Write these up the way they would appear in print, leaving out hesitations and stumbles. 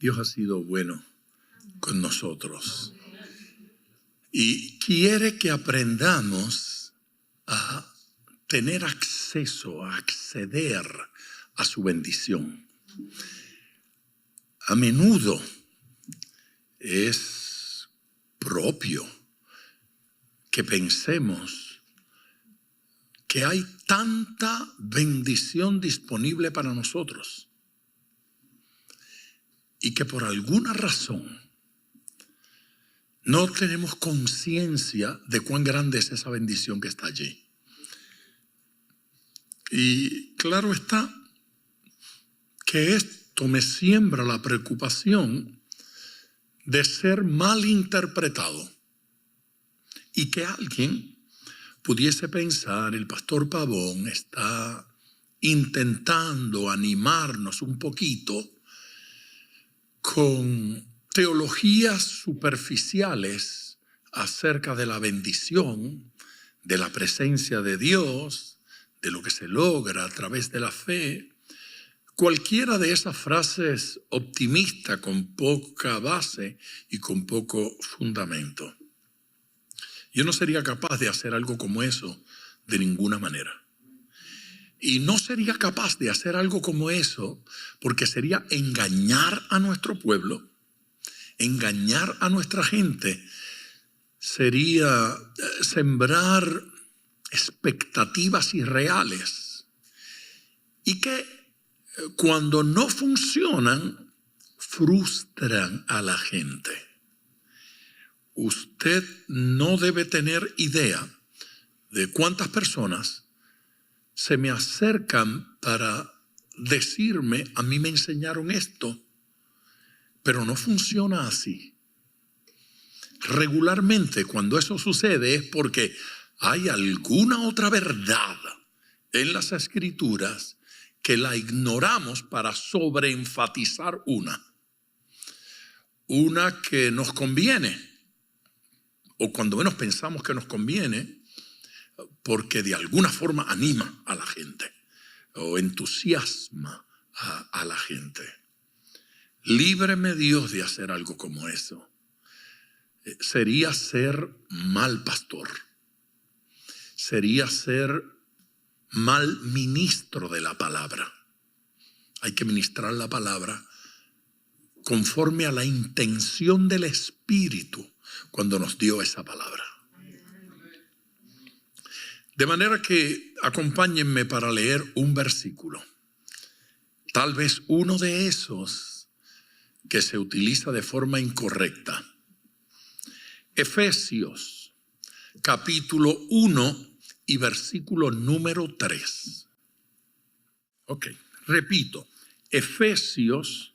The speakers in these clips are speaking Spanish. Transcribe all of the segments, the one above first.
Dios ha sido bueno con nosotros y quiere que aprendamos a tener acceso, a acceder a su bendición. A menudo es propio que pensemos que hay tanta bendición disponible para nosotros y que por alguna razón no tenemos conciencia de cuán grande es esa bendición que está allí. Y claro está que esto me siembra la preocupación de ser mal interpretado y que alguien pudiese pensar, el pastor Pavón está intentando animarnos un poquito con teologías superficiales acerca de la bendición, de la presencia de Dios, de lo que se logra a través de la fe. Cualquiera de esas frases optimistas con poca base y con poco fundamento. Yo no sería capaz de hacer algo como eso de ninguna manera. Y no sería capaz de hacer algo como eso porque sería engañar a nuestro pueblo, engañar a nuestra gente, sería sembrar expectativas irreales y que cuando no funcionan, frustran a la gente. Usted no debe tener idea de cuántas personas se me acercan para decirme, a mí me enseñaron esto, pero no funciona así. Regularmente cuando eso sucede es porque hay alguna otra verdad en las Escrituras que la ignoramos para sobreenfatizar una que nos conviene, o cuando menos pensamos que nos conviene, porque de alguna forma anima a la gente o entusiasma a la gente. Líbreme Dios de hacer algo como eso. Sería ser mal pastor. Sería ser mal ministro de la palabra. Hay que ministrar la palabra conforme a la intención del Espíritu cuando nos dio esa palabra. De manera que acompáñenme para leer un versículo. Tal vez uno de esos que se utiliza de forma incorrecta. Efesios, capítulo 1 y versículo número 3. Ok, repito. Efesios,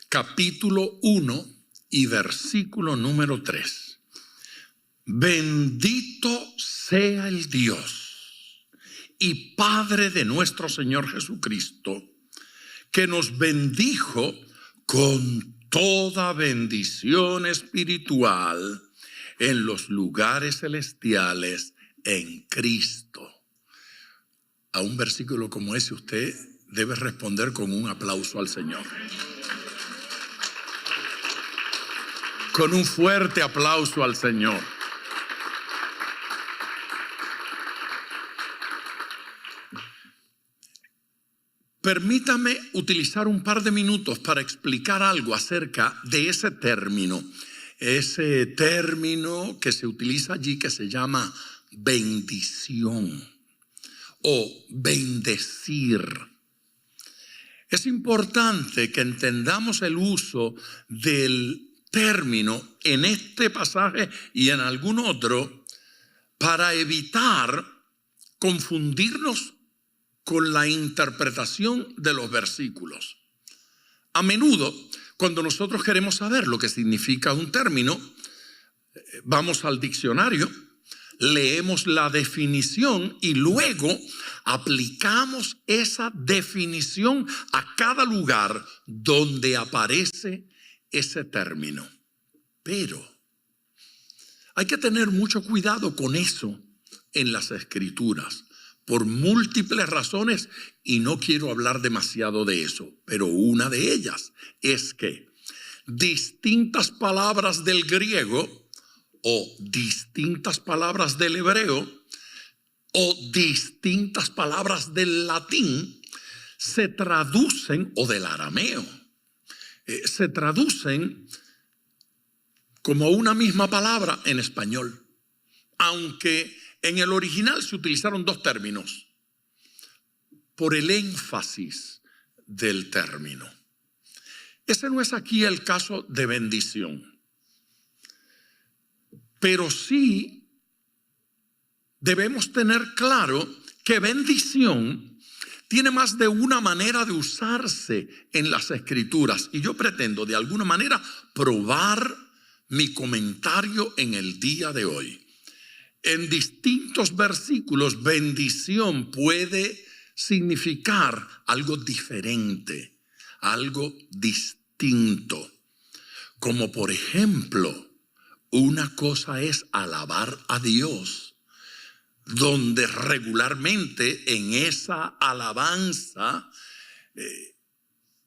capítulo 1 y versículo número 3. Bendito sea el Dios y Padre de nuestro Señor Jesucristo, que nos bendijo con toda bendición espiritual en los lugares celestiales en Cristo. A un versículo como ese usted debe responder con un aplauso al Señor. Con un fuerte aplauso al Señor. Permítame utilizar un par de minutos para explicar algo acerca de ese término que se utiliza allí que se llama bendición o bendecir. Es importante que entendamos el uso del término en este pasaje y en algún otro para evitar confundirnos con la interpretación de los versículos. A menudo, cuando nosotros queremos saber lo que significa un término, vamos al diccionario, leemos la definición y luego aplicamos esa definición a cada lugar donde aparece ese término. Pero hay que tener mucho cuidado con eso en las Escrituras, por múltiples razones, y no quiero hablar demasiado de eso, pero una de ellas es que distintas palabras del griego o distintas palabras del hebreo o distintas palabras del latín se traducen, o del arameo, se traducen como una misma palabra en español, aunque en el original se utilizaron dos términos por el énfasis del término. Ese no es aquí el caso de bendición, pero sí debemos tener claro que bendición tiene más de una manera de usarse en las Escrituras, y yo pretendo de alguna manera probar mi comentario en el día de hoy. En distintos versículos, bendición puede significar algo diferente, algo distinto. Como por ejemplo, una cosa es alabar a Dios, donde regularmente en esa alabanza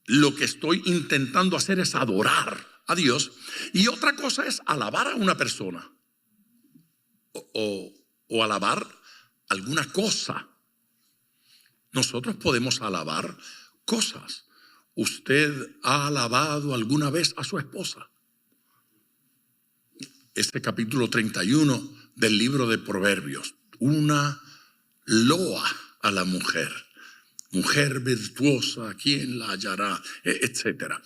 lo que estoy intentando hacer es adorar a Dios, y otra cosa es alabar a una persona o alabar alguna cosa. Nosotros podemos alabar cosas. ¿Usted ha alabado alguna vez a su esposa? Este capítulo 31 del libro de Proverbios, una loa a la mujer. Mujer virtuosa, ¿quién la hallará? Etcétera.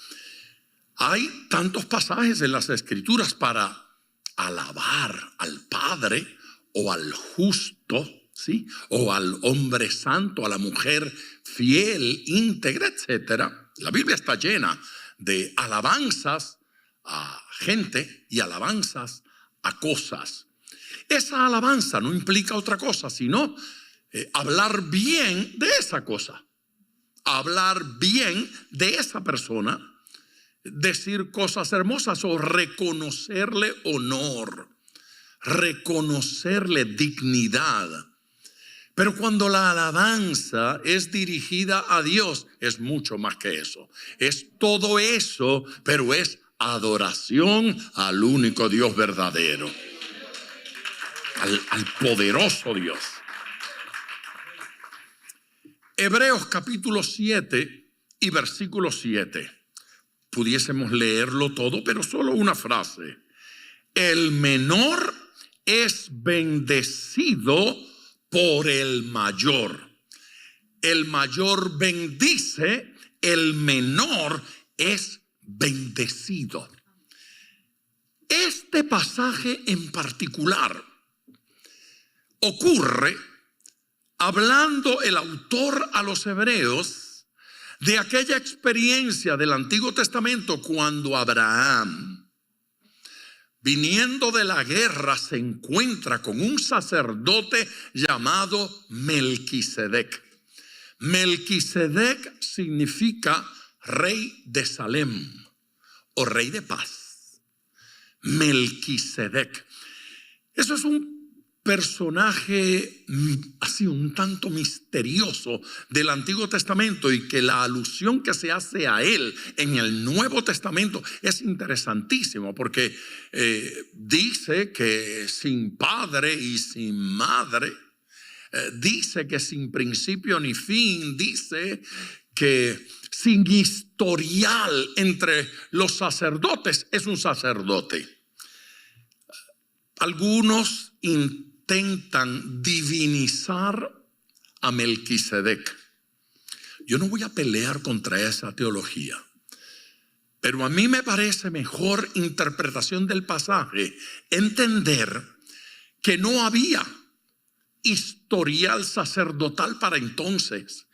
Hay tantos pasajes en las Escrituras para alabar al Padre o al justo, ¿sí? O al hombre santo, a la mujer fiel, íntegra, etcétera. La Biblia está llena de alabanzas a gente y alabanzas a cosas. Esa alabanza no implica otra cosa sino hablar bien de esa cosa, hablar bien de esa persona, decir cosas hermosas o reconocerle honor, reconocerle dignidad. Pero cuando la alabanza es dirigida a Dios, es mucho más que eso. Es todo eso, pero es adoración al único Dios verdadero, al poderoso Dios. Hebreos capítulo 7 y versículo 7. Pudiésemos leerlo todo, pero solo una frase. El menor es bendecido por el mayor. El mayor bendice, el menor es bendecido. Este pasaje en particular ocurre hablando el autor a los hebreos de aquella experiencia del Antiguo Testamento cuando Abraham, viniendo de la guerra, se encuentra con un sacerdote llamado Melquisedec. Melquisedec significa rey de Salem o rey de paz. Melquisedec. Eso es un personaje así un tanto misterioso del Antiguo Testamento, y que la alusión que se hace a él en el Nuevo Testamento es interesantísimo, porque dice que sin padre y sin madre, dice que sin principio ni fin, dice que sin historial entre los sacerdotes es un sacerdote. Algunos intentan divinizar a Melquisedec. Yo no voy a pelear contra esa teología, pero a mí me parece mejor interpretación del pasaje entender que no había historial sacerdotal para entonces,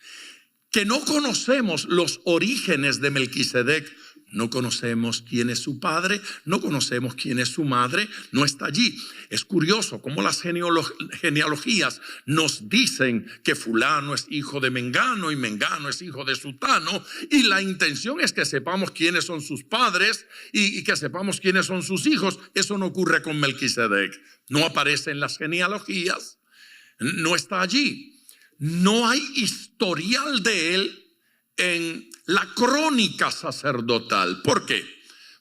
que no conocemos los orígenes de Melquisedec. No conocemos quién es su padre, no conocemos quién es su madre, no está allí. Es curioso cómo las genealogías nos dicen que fulano es hijo de Mengano y Mengano es hijo de Sutano, y la intención es que sepamos quiénes son sus padres y que sepamos quiénes son sus hijos. Eso no ocurre con Melquisedec. No aparece en las genealogías, no está allí. No hay historial de él en la crónica sacerdotal. ¿Por qué?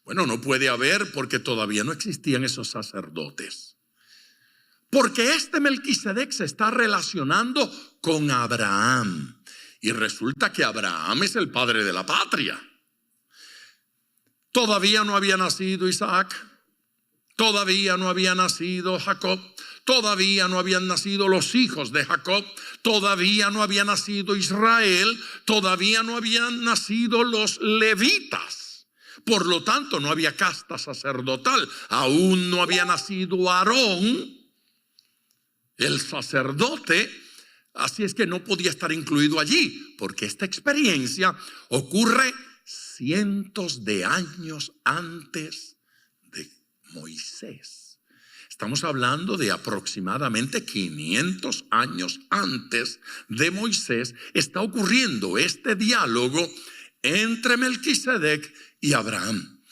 Bueno, no puede haber porque todavía no existían esos sacerdotes. Porque este Melquisedec se está relacionando con Abraham. Y resulta que Abraham es el padre de la patria. Todavía no había nacido Isaac. Todavía no había nacido Jacob. Todavía no habían nacido los hijos de Jacob. Todavía no había nacido Israel. Todavía no habían nacido los levitas. Por lo tanto, no había casta sacerdotal. Aún no había nacido Aarón, el sacerdote. Así es que no podía estar incluido allí, porque esta experiencia ocurre cientos de años antes de Moisés. Estamos hablando de aproximadamente 500 años antes de Moisés. Está ocurriendo este diálogo entre Melquisedec y Abraham.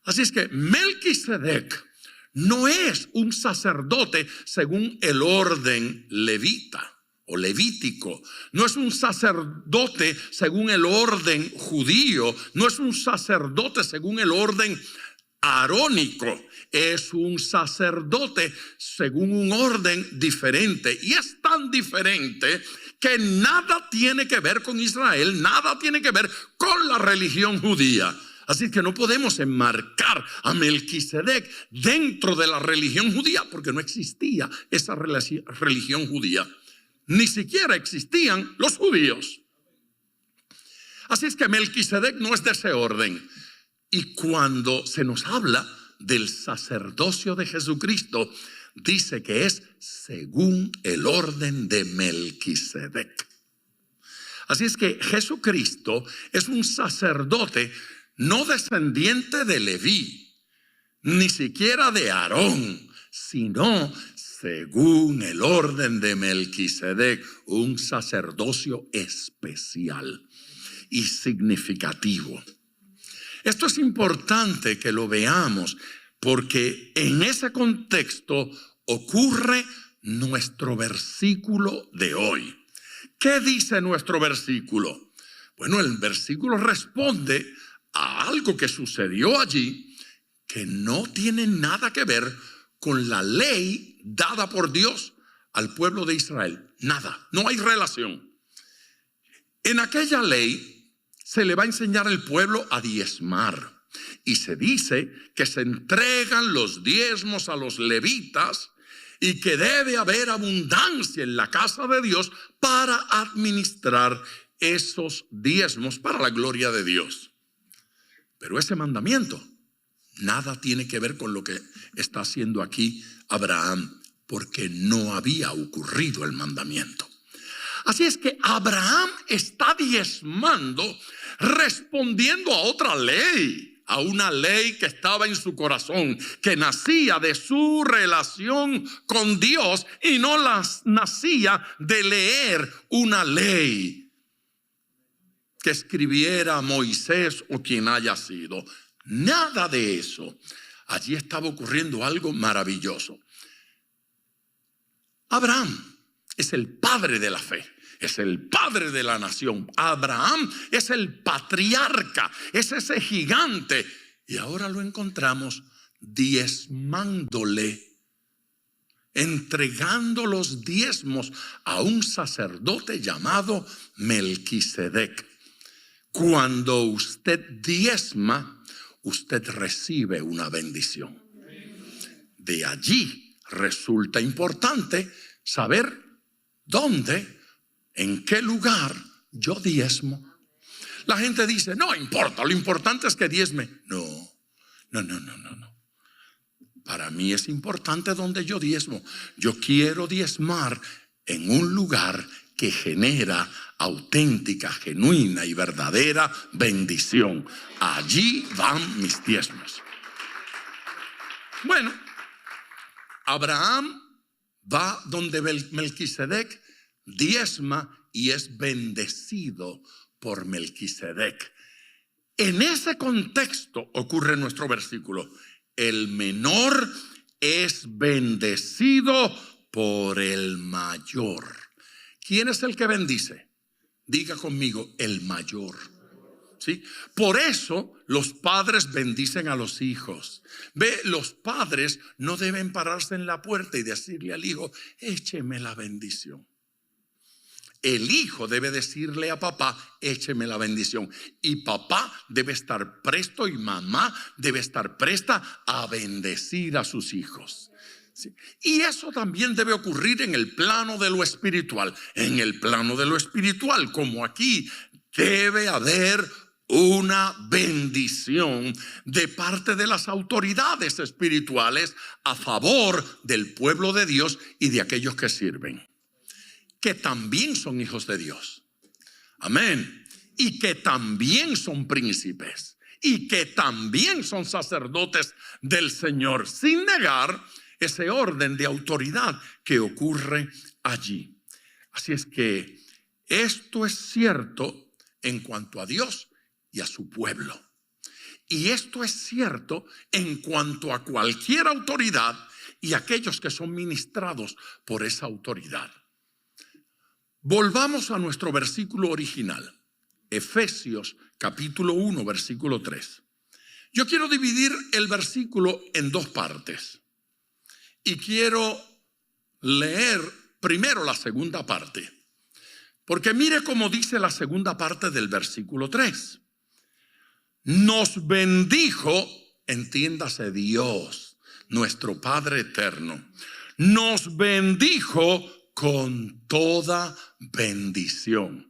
Así es que Melquisedec no es un sacerdote según el orden levita o levítico. No es un sacerdote según el orden judío. No es un sacerdote según el orden arónico. Es un sacerdote según un orden diferente. Y es tan diferente que nada tiene que ver con Israel, nada tiene que ver con la religión judía. Así que no podemos enmarcar a Melquisedec dentro de la religión judía, porque no existía esa religión judía. Ni siquiera existían los judíos. Así es que Melquisedec no es de ese orden. Y cuando se nos habla del sacerdocio de Jesucristo, dice que es según el orden de Melquisedec. Así es que Jesucristo es un sacerdote no descendiente de Leví, ni siquiera de Aarón, sino según el orden de Melquisedec, un sacerdocio especial y significativo. Esto es importante que lo veamos, porque en ese contexto ocurre nuestro versículo de hoy. ¿Qué dice nuestro versículo? Bueno, el versículo responde a algo que sucedió allí que no tiene nada que ver con la ley dada por Dios al pueblo de Israel. Nada, no hay relación. En aquella ley se le va a enseñar al pueblo a diezmar. Y se dice que se entregan los diezmos a los levitas y que debe haber abundancia en la casa de Dios para administrar esos diezmos para la gloria de Dios. Pero ese mandamiento nada tiene que ver con lo que está haciendo aquí Abraham, porque no había ocurrido el mandamiento. Así es que Abraham está diezmando, respondiendo a otra ley, a una ley que estaba en su corazón, que nacía de su relación con Dios y no nacía de leer una ley que escribiera Moisés o quien haya sido. Nada de eso. Allí estaba ocurriendo algo maravilloso. Abraham es el padre de la fe, es el padre de la nación. Abraham es el patriarca, es ese gigante. Y ahora lo encontramos diezmándole, entregando los diezmos a un sacerdote llamado Melquisedec. Cuando usted diezma, usted recibe una bendición. De allí resulta importante saber dónde, en qué lugar yo diezmo. La gente dice, no importa, lo importante es que diezme. No. Para mí es importante donde yo diezmo. Yo quiero diezmar en un lugar que genera auténtica, genuina y verdadera bendición. Allí van mis diezmos. Bueno, Abraham va donde Melquisedec, diezma y es bendecido por Melquisedec. En ese contexto ocurre nuestro versículo. El menor es bendecido por el mayor. ¿Quién es el que bendice? Diga conmigo, el mayor. ¿sí? Por eso los padres bendicen a los hijos. Ve, los padres no deben pararse en la puerta y decirle al hijo, écheme la bendición. El hijo debe decirle a papá, écheme la bendición. Y papá debe estar presto y mamá debe estar presta a bendecir a sus hijos. ¿Sí? Y eso también debe ocurrir en el plano de lo espiritual. En el plano de lo espiritual, como aquí, debe haber una bendición de parte de las autoridades espirituales a favor del pueblo de Dios y de aquellos que sirven, que también son hijos de Dios. Amén. Y que también son príncipes y que también son sacerdotes del Señor, sin negar ese orden de autoridad que ocurre allí. Así es que esto es cierto en cuanto a Dios y a su pueblo. Y esto es cierto en cuanto a cualquier autoridad y aquellos que son ministrados por esa autoridad. Volvamos a nuestro versículo original, Efesios capítulo 1, versículo 3. Yo quiero dividir el versículo en dos partes y quiero leer primero la segunda parte, porque mire cómo dice la segunda parte del versículo 3. Nos bendijo, entiéndase Dios, nuestro Padre eterno, nos bendijo con toda bendición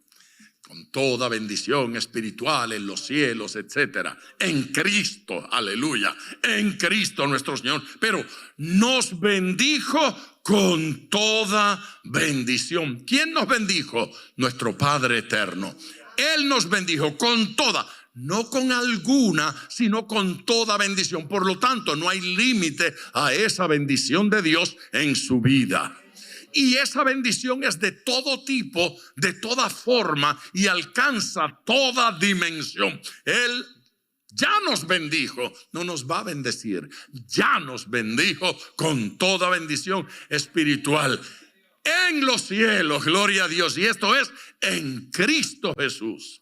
espiritual en los cielos, etcétera, en Cristo, aleluya, en Cristo nuestro Señor. Pero nos bendijo con toda bendición. ¿Quién nos bendijo? Nuestro Padre eterno. Él nos bendijo con toda, no con alguna, sino con toda bendición. Por lo tanto, no hay límite a esa bendición de Dios en su vida. Y esa bendición es de todo tipo, de toda forma y alcanza toda dimensión. Él ya nos bendijo, no nos va a bendecir, ya nos bendijo con toda bendición espiritual en los cielos, gloria a Dios. Y esto es en Cristo Jesús.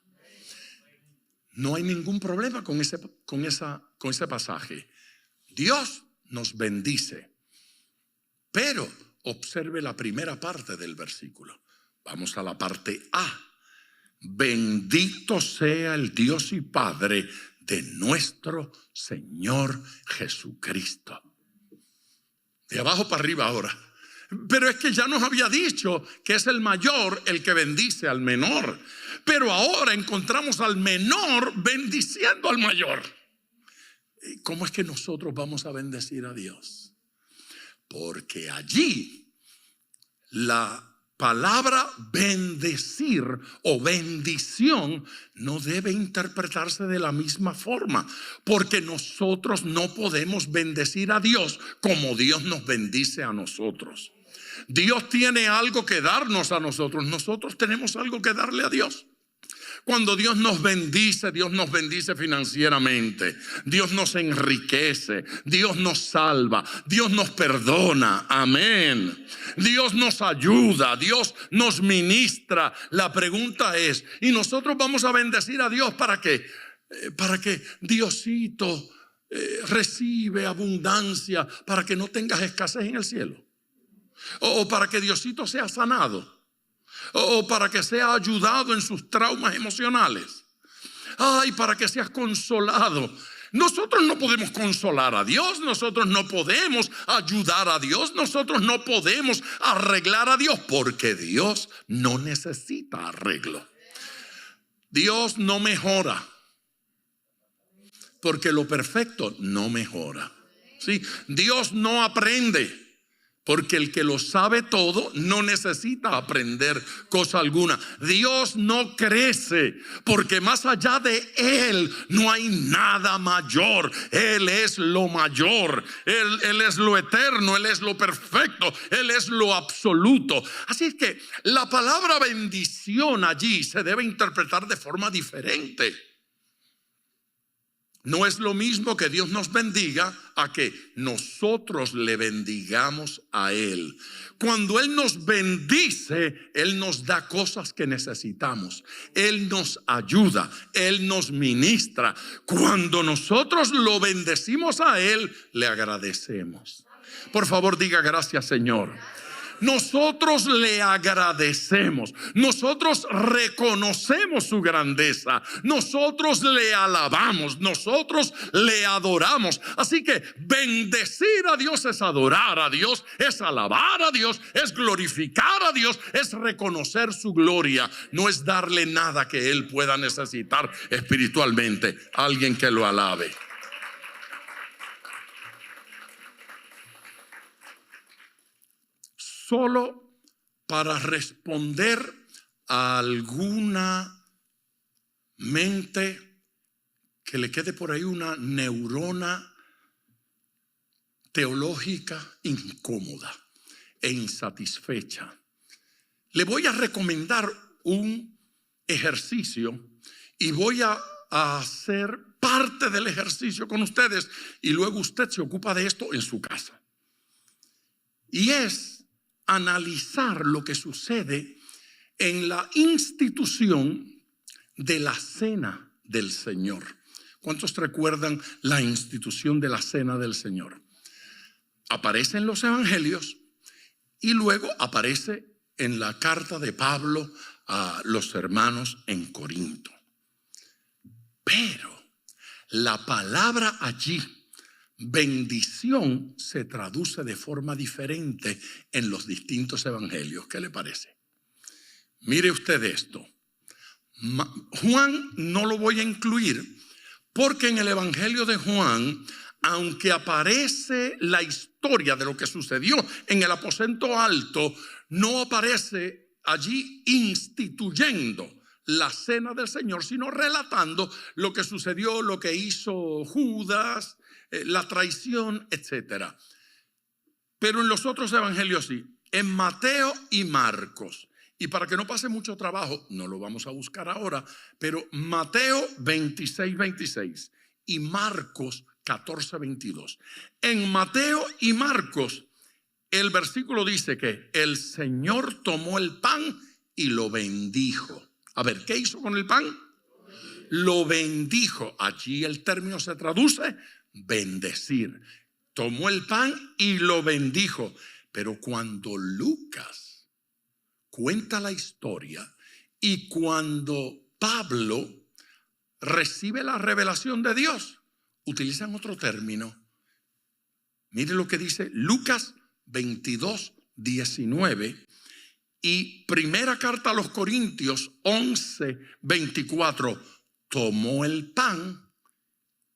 No hay ningún problema con ese pasaje. Dios nos bendice, pero observe la primera parte del versículo. Vamos a la parte A. Bendito sea el Dios y Padre de nuestro Señor Jesucristo. De abajo para arriba ahora. Pero es que ya nos había dicho que es el mayor el que bendice al menor. Pero ahora encontramos al menor bendiciendo al mayor. ¿Cómo es que nosotros vamos a bendecir a Dios? Porque allí la palabra bendecir o bendición no debe interpretarse de la misma forma, porque nosotros no podemos bendecir a Dios como Dios nos bendice a nosotros. Dios tiene algo que darnos a nosotros, nosotros tenemos algo que darle a Dios. Cuando Dios nos bendice financieramente, Dios nos enriquece, Dios nos salva, Dios nos perdona, amén. Dios nos ayuda, Dios nos ministra. La pregunta es, ¿y nosotros vamos a bendecir a Dios para qué? Para que Diosito recibe abundancia, para que no tengas escasez en el cielo, o para que Diosito sea sanado, o para que sea ayudado en sus traumas emocionales. Ay, para que seas consolado. Nosotros no podemos consolar a Dios, nosotros no podemos ayudar a Dios, nosotros no podemos arreglar a Dios, porque Dios no necesita arreglo. Dios no mejora, porque lo perfecto no mejora. ¿Sí? Dios no aprende, porque el que lo sabe todo no necesita aprender cosa alguna. Dios no crece, porque más allá de Él no hay nada mayor. Él es lo mayor, Él es lo eterno, Él es lo perfecto, Él es lo absoluto. Así es que la palabra bendición allí se debe interpretar de forma diferente. No es lo mismo que Dios nos bendiga a que nosotros le bendigamos a Él. Cuando Él nos bendice, Él nos da cosas que necesitamos. Él nos ayuda, Él nos ministra. Cuando nosotros lo bendecimos a Él, le agradecemos. Por favor, diga gracias, Señor. Nosotros le agradecemos, nosotros reconocemos su grandeza, nosotros le alabamos, nosotros le adoramos. Así que bendecir a Dios es adorar a Dios, es alabar a Dios, es glorificar a Dios, es reconocer su gloria. No es darle nada que Él pueda necesitar espiritualmente. Alguien que lo alabe. Solo para responder a alguna mente que le quede por ahí una neurona teológica incómoda e insatisfecha, le voy a recomendar un ejercicio y voy a hacer parte del ejercicio con ustedes y luego usted se ocupa de esto en su casa. Y es analizar lo que sucede en la institución de la Cena del Señor. ¿Cuántos recuerdan la institución de la Cena del Señor? Aparece en los evangelios y luego aparece en la carta de Pablo a los hermanos en Corinto. Pero la palabra allí, bendición, se traduce de forma diferente en los distintos evangelios. ¿Qué le parece? Mire usted esto. Juan no lo voy a incluir porque en el evangelio de Juan, aunque aparece la historia de lo que sucedió en el aposento alto, no aparece allí instituyendo la cena del Señor, sino relatando lo que sucedió, lo que hizo Judas, la traición, etcétera. Pero en los otros evangelios sí, en Mateo y Marcos. Y para que no pase mucho trabajo, no lo vamos a buscar ahora, pero Mateo 26:26 y Marcos 14:22. En Mateo y Marcos, el versículo dice que el Señor tomó el pan y lo bendijo. A ver, ¿qué hizo con el pan? Lo bendijo. Allí el término se traduce bendecir. Tomó el pan y lo bendijo. Pero cuando Lucas cuenta la historia y cuando Pablo recibe la revelación de Dios, utilizan otro término. Mire lo que dice Lucas 22:19 y primera carta a los Corintios 11:24. Tomó el pan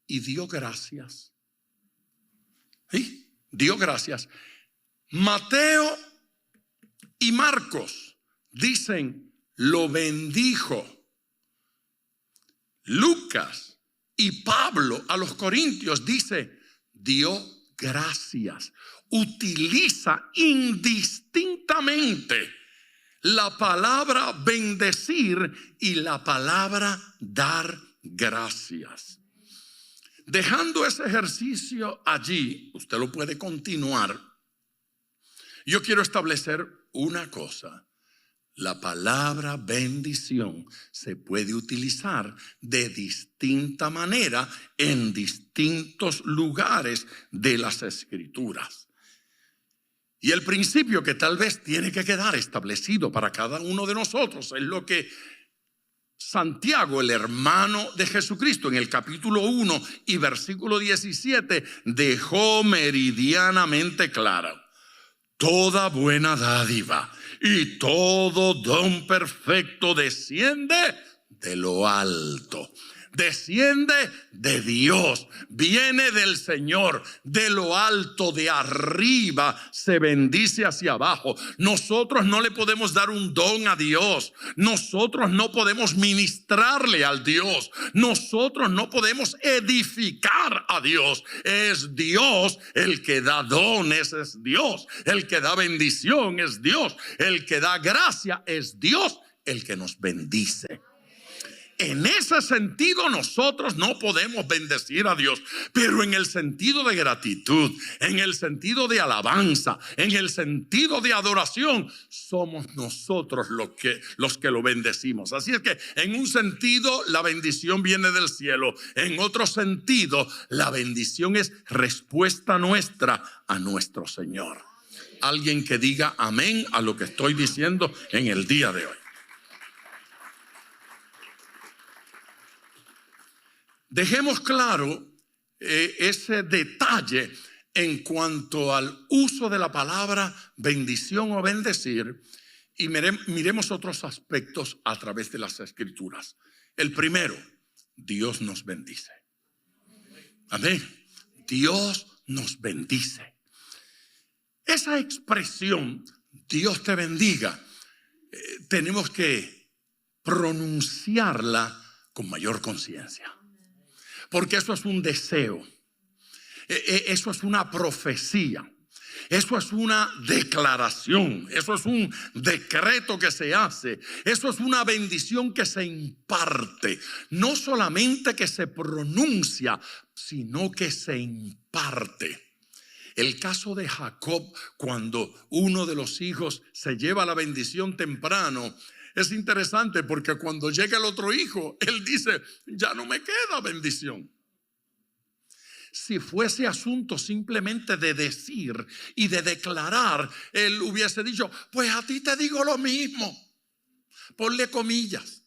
y dio gracias. ¿Sí? Dio gracias. Mateo y Marcos dicen lo bendijo. Lucas y Pablo a los Corintios dice dio gracias. Utiliza indistintamente la palabra bendecir y la palabra dar gracias. Dejando ese ejercicio allí, usted lo puede continuar. Yo quiero establecer una cosa. La palabra bendición se puede utilizar de distinta manera en distintos lugares de las Escrituras. Y el principio que tal vez tiene que quedar establecido para cada uno de nosotros es lo que Santiago, el hermano de Jesucristo, en el capítulo 1 y versículo 17 dejó meridianamente claro: toda buena dádiva y todo don perfecto desciende de lo alto. Desciende de Dios, viene del Señor, de lo alto, de arriba, se bendice hacia abajo. Nosotros no le podemos dar un don a Dios, nosotros no podemos ministrarle al Dios, nosotros no podemos edificar a Dios. Es Dios el que da dones, es Dios el que da bendición, es Dios el que da gracia, es Dios el que nos bendice. en ese sentido nosotros no podemos bendecir a Dios, pero en el sentido de gratitud, en el sentido de alabanza, en el sentido de adoración, somos nosotros los que lo bendecimos. Así es que en un sentido la bendición viene del cielo, en otro sentido la bendición es respuesta nuestra a nuestro Señor. Alguien que diga amén a lo que estoy diciendo en el día de hoy. Dejemos claro ese detalle en cuanto al uso de la palabra bendición o bendecir, y miremos otros aspectos a través de las Escrituras. El primero, Dios nos bendice. Amén. Dios nos bendice. Esa expresión, Dios te bendiga, tenemos que pronunciarla con mayor conciencia. Porque eso es un deseo, eso es una profecía, eso es una declaración, eso es un decreto que se hace, eso es una bendición que se imparte. No solamente que se pronuncia, sino que se imparte. El caso de Jacob, cuando uno de los hijos se lleva la bendición temprano, es interesante porque cuando llega el otro hijo, él dice, ya no me queda bendición. Si fuese asunto simplemente de decir y de declarar, él hubiese dicho, pues a ti te digo lo mismo. Ponle comillas.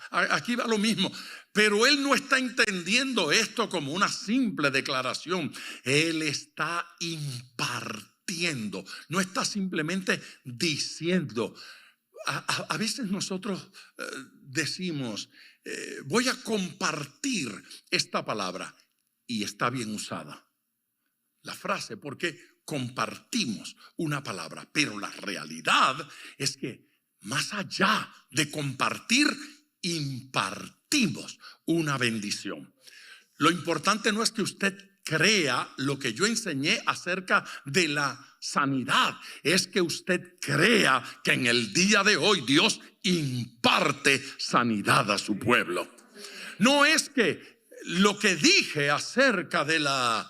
Aquí va lo mismo. Pero él no está entendiendo esto como una simple declaración. Él está impartiendo. No está simplemente diciendo. A veces nosotros decimos, voy a compartir esta palabra, y está bien usada la frase porque compartimos una palabra, pero la realidad es que más allá de compartir, impartimos una bendición. Lo importante no es que usted crea lo que yo enseñé acerca de la sanidad, es que usted crea que en el día de hoy Dios imparte sanidad a su pueblo. No es que lo que dije acerca de la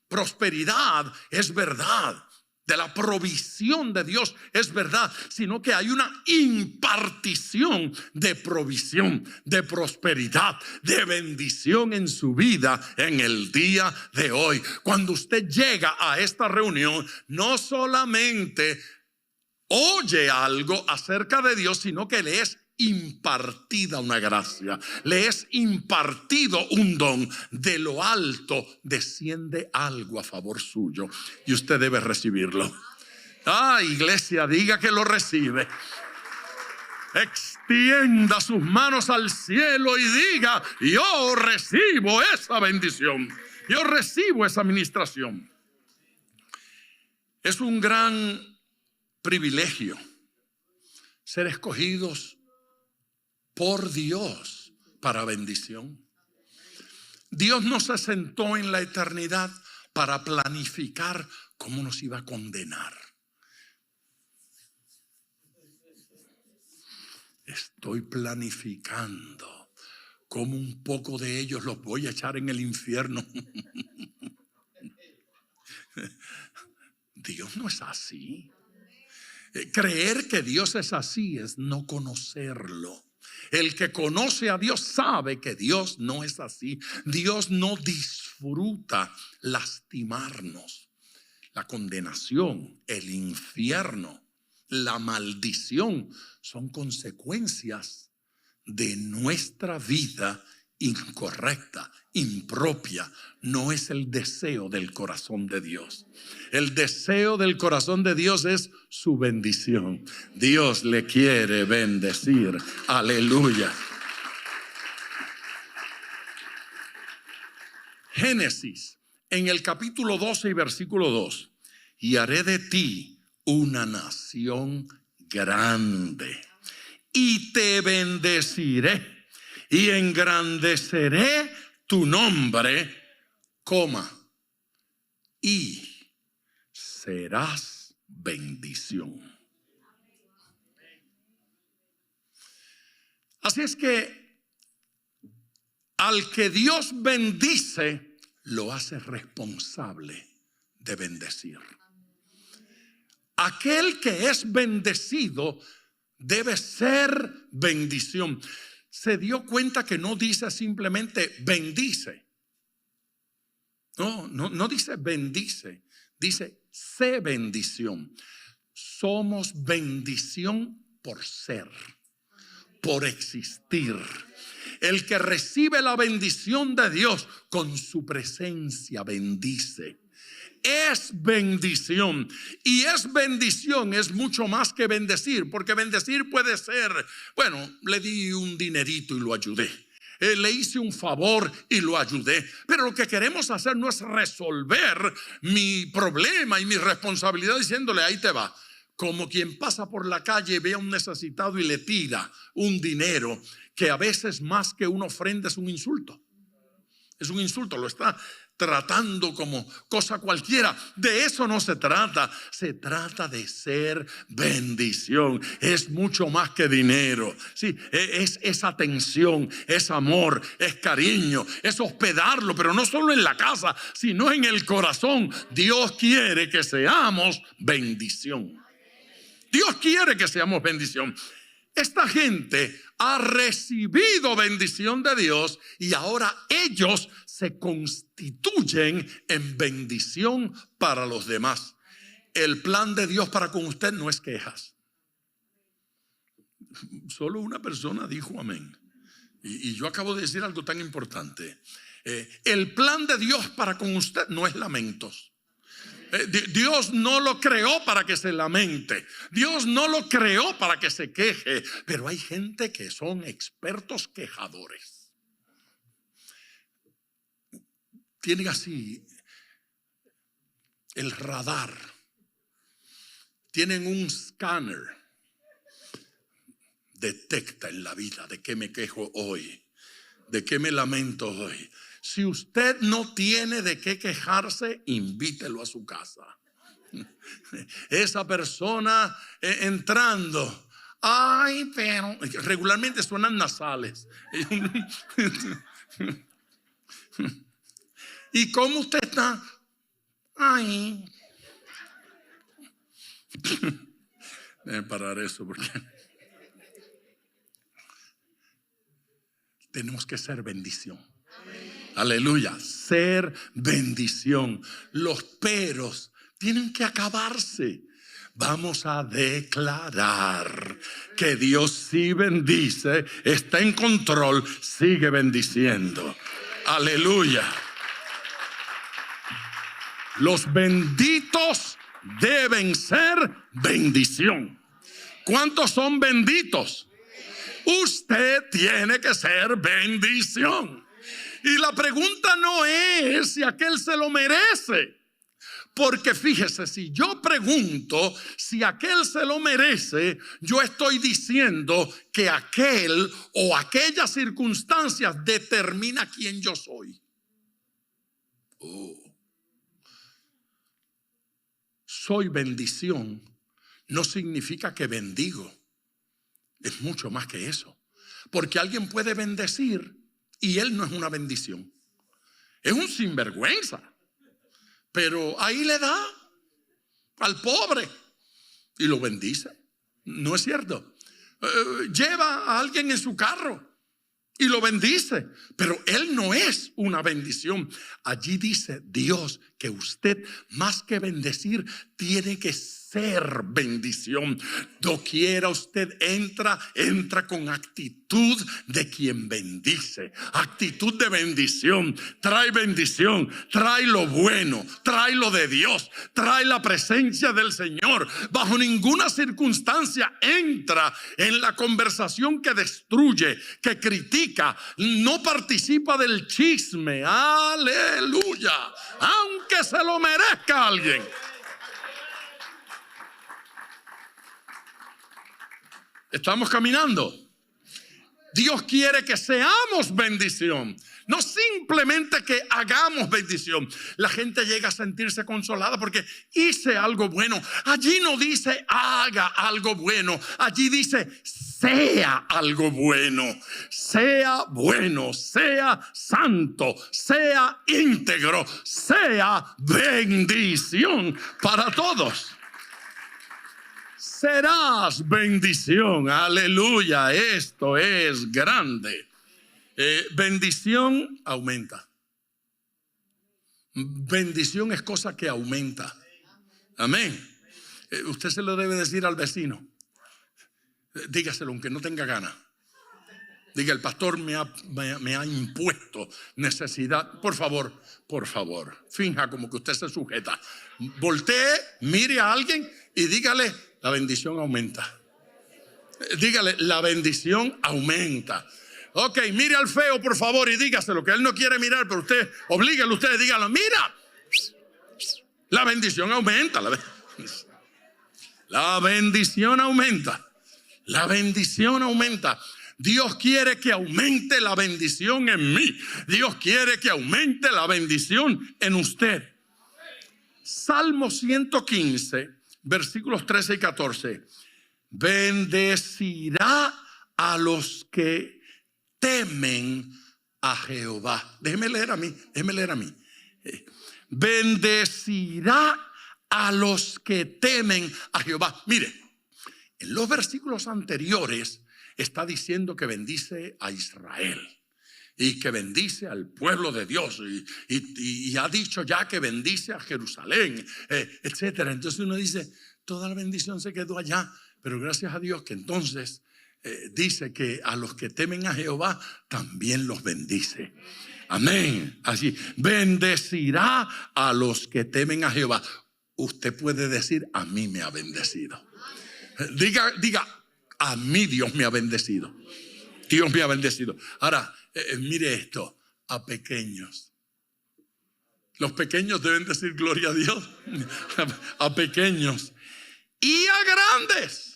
prosperidad es verdad, de la provisión de Dios es verdad, sino que hay una impartición de provisión, de prosperidad, de bendición en su vida en el día de hoy. Cuando usted llega a esta reunión, no solamente oye algo acerca de Dios, sino que le es impartida una gracia, le es impartido un don. De lo alto desciende algo a favor suyo y usted debe recibirlo. Iglesia, diga que lo recibe. Extienda sus manos al cielo y diga, yo recibo esa bendición, yo recibo esa administración. Es un gran privilegio ser escogidos por Dios para bendición. Dios no se sentó en la eternidad para planificar cómo nos iba a condenar. Estoy planificando cómo un poco de ellos los voy a echar en el infierno. Dios no es así. Creer que Dios es así es no conocerlo. El que conoce a Dios sabe que Dios no es así. Dios no disfruta lastimarnos. La condenación, el infierno, la maldición son consecuencias de nuestra vida incorrecta, impropia. No es el deseo del corazón de Dios. El deseo del corazón de Dios es su bendición. Dios le quiere bendecir. Aleluya. Génesis, en el capítulo 12 y versículo 2. Y haré de ti una nación grande y te bendeciré y engrandeceré tu nombre, y serás bendición. Así es que Al que Dios bendice, lo hace responsable de bendecir. Aquel que es bendecido debe ser bendición. Se dio cuenta que no dice simplemente bendice. No dice bendice, dice sé bendición. Somos bendición por ser, por existir. El que recibe la bendición de Dios con su presencia bendice. Es bendición. Y es bendición, es mucho más que bendecir. Porque bendecir puede ser, bueno, le di un dinerito y lo ayudé. Le hice un favor y lo ayudé. Pero lo que queremos hacer no es resolver mi problema y mi responsabilidad diciéndole ahí te va. Como quien pasa por la calle, ve a un necesitado y le tira un dinero, que a veces más que una ofrenda es un insulto. Es un insulto, lo está tratando como cosa cualquiera. De eso no se trata. Se trata de ser bendición. Es mucho más que dinero. Sí, es atención, es amor, es cariño, es hospedarlo, pero no solo en la casa, sino en el corazón. Dios quiere que seamos bendición. Dios quiere que seamos bendición. Esta gente ha recibido bendición de Dios y ahora ellos se constituyen en bendición para los demás. El plan de Dios para con usted no es quejas. Solo una persona dijo amén. Y yo acabo de decir algo tan importante. El plan de Dios para con usted no es lamentos. Dios no lo creó para que se lamente. Dios no lo creó para que se queje. Pero hay gente que son expertos quejadores. Tienen así el radar. Tienen un escáner. Detecta en la vida de qué me quejo hoy, de qué me lamento hoy. Si usted no tiene de qué quejarse, invítelo a su casa. Esa persona entrando, ay, pero regularmente suenan nasales. ¿Y cómo usted está? Ay. Debe parar eso porque tenemos que ser bendición. Aleluya, ser bendición. Los peros tienen que acabarse. Vamos a declarar que Dios sí bendice, está en control, sigue bendiciendo. Aleluya. Los benditos deben ser bendición. ¿Cuántos son benditos? Usted tiene que ser bendición. Y la pregunta no es si aquel se lo merece. Porque fíjese, si yo pregunto si aquel se lo merece, yo estoy diciendo que aquel o aquellas circunstancias determina quién yo soy. Soy bendición no significa que bendigo. Es mucho más que eso. Porque alguien puede bendecir y él no es una bendición. Es un sinvergüenza. Pero ahí le da al pobre y lo bendice. ¿No es cierto? Lleva a alguien en su carro y lo bendice, pero él no es una bendición. Allí dice Dios que usted, más que bendecir, tiene que ser bendición. Doquiera usted entra con actitud de quien bendice, actitud de bendición. Trae bendición, trae lo bueno, trae lo de Dios, trae la presencia del Señor. Bajo ninguna circunstancia entra en la conversación que destruye, que critica, no participa del chisme. Aleluya, aunque se lo merezca alguien. ¿Estamos caminando? Dios quiere que seamos bendición, no simplemente que hagamos bendición. La gente llega a sentirse consolada porque hice algo bueno. Allí no dice haga algo bueno, allí dice sea algo bueno, sea bueno, sea santo, sea íntegro, sea bendición para todos. Serás bendición, aleluya, esto es grande. Bendición aumenta. Bendición es cosa que aumenta. Amén. Usted se lo debe decir al vecino. Dígaselo aunque no tenga ganas. Diga, el pastor me ha impuesto necesidad. Por favor, finja como que usted se sujeta. Voltee, mire a alguien y dígale, la bendición aumenta. Dígale, la bendición aumenta. Ok, mire al feo, por favor, y dígaselo, que él no quiere mirar, pero usted, oblíguelo, usted, dígalo, mira, la bendición aumenta. La bendición aumenta. La bendición aumenta. Dios quiere que aumente la bendición en mí. Dios quiere que aumente la bendición en usted. Salmo 115, versículos 13 y 14. Bendecirá a los que temen a Jehová. Déjeme leer a mí. Bendecirá a los que temen a Jehová. Mire, en los versículos anteriores está diciendo que bendice a Israel y que bendice al pueblo de Dios y ha dicho ya que bendice a Jerusalén, etcétera. Entonces uno dice, toda la bendición se quedó allá, pero gracias a Dios que entonces dice que a los que temen a Jehová también los bendice. Amén. Así, bendecirá a los que temen a Jehová. Usted puede decir, a mí me ha bendecido. Diga, a mí Dios me ha bendecido. Dios me ha bendecido. Ahora, mire esto, a pequeños. Los pequeños deben decir gloria a Dios. A pequeños y a grandes.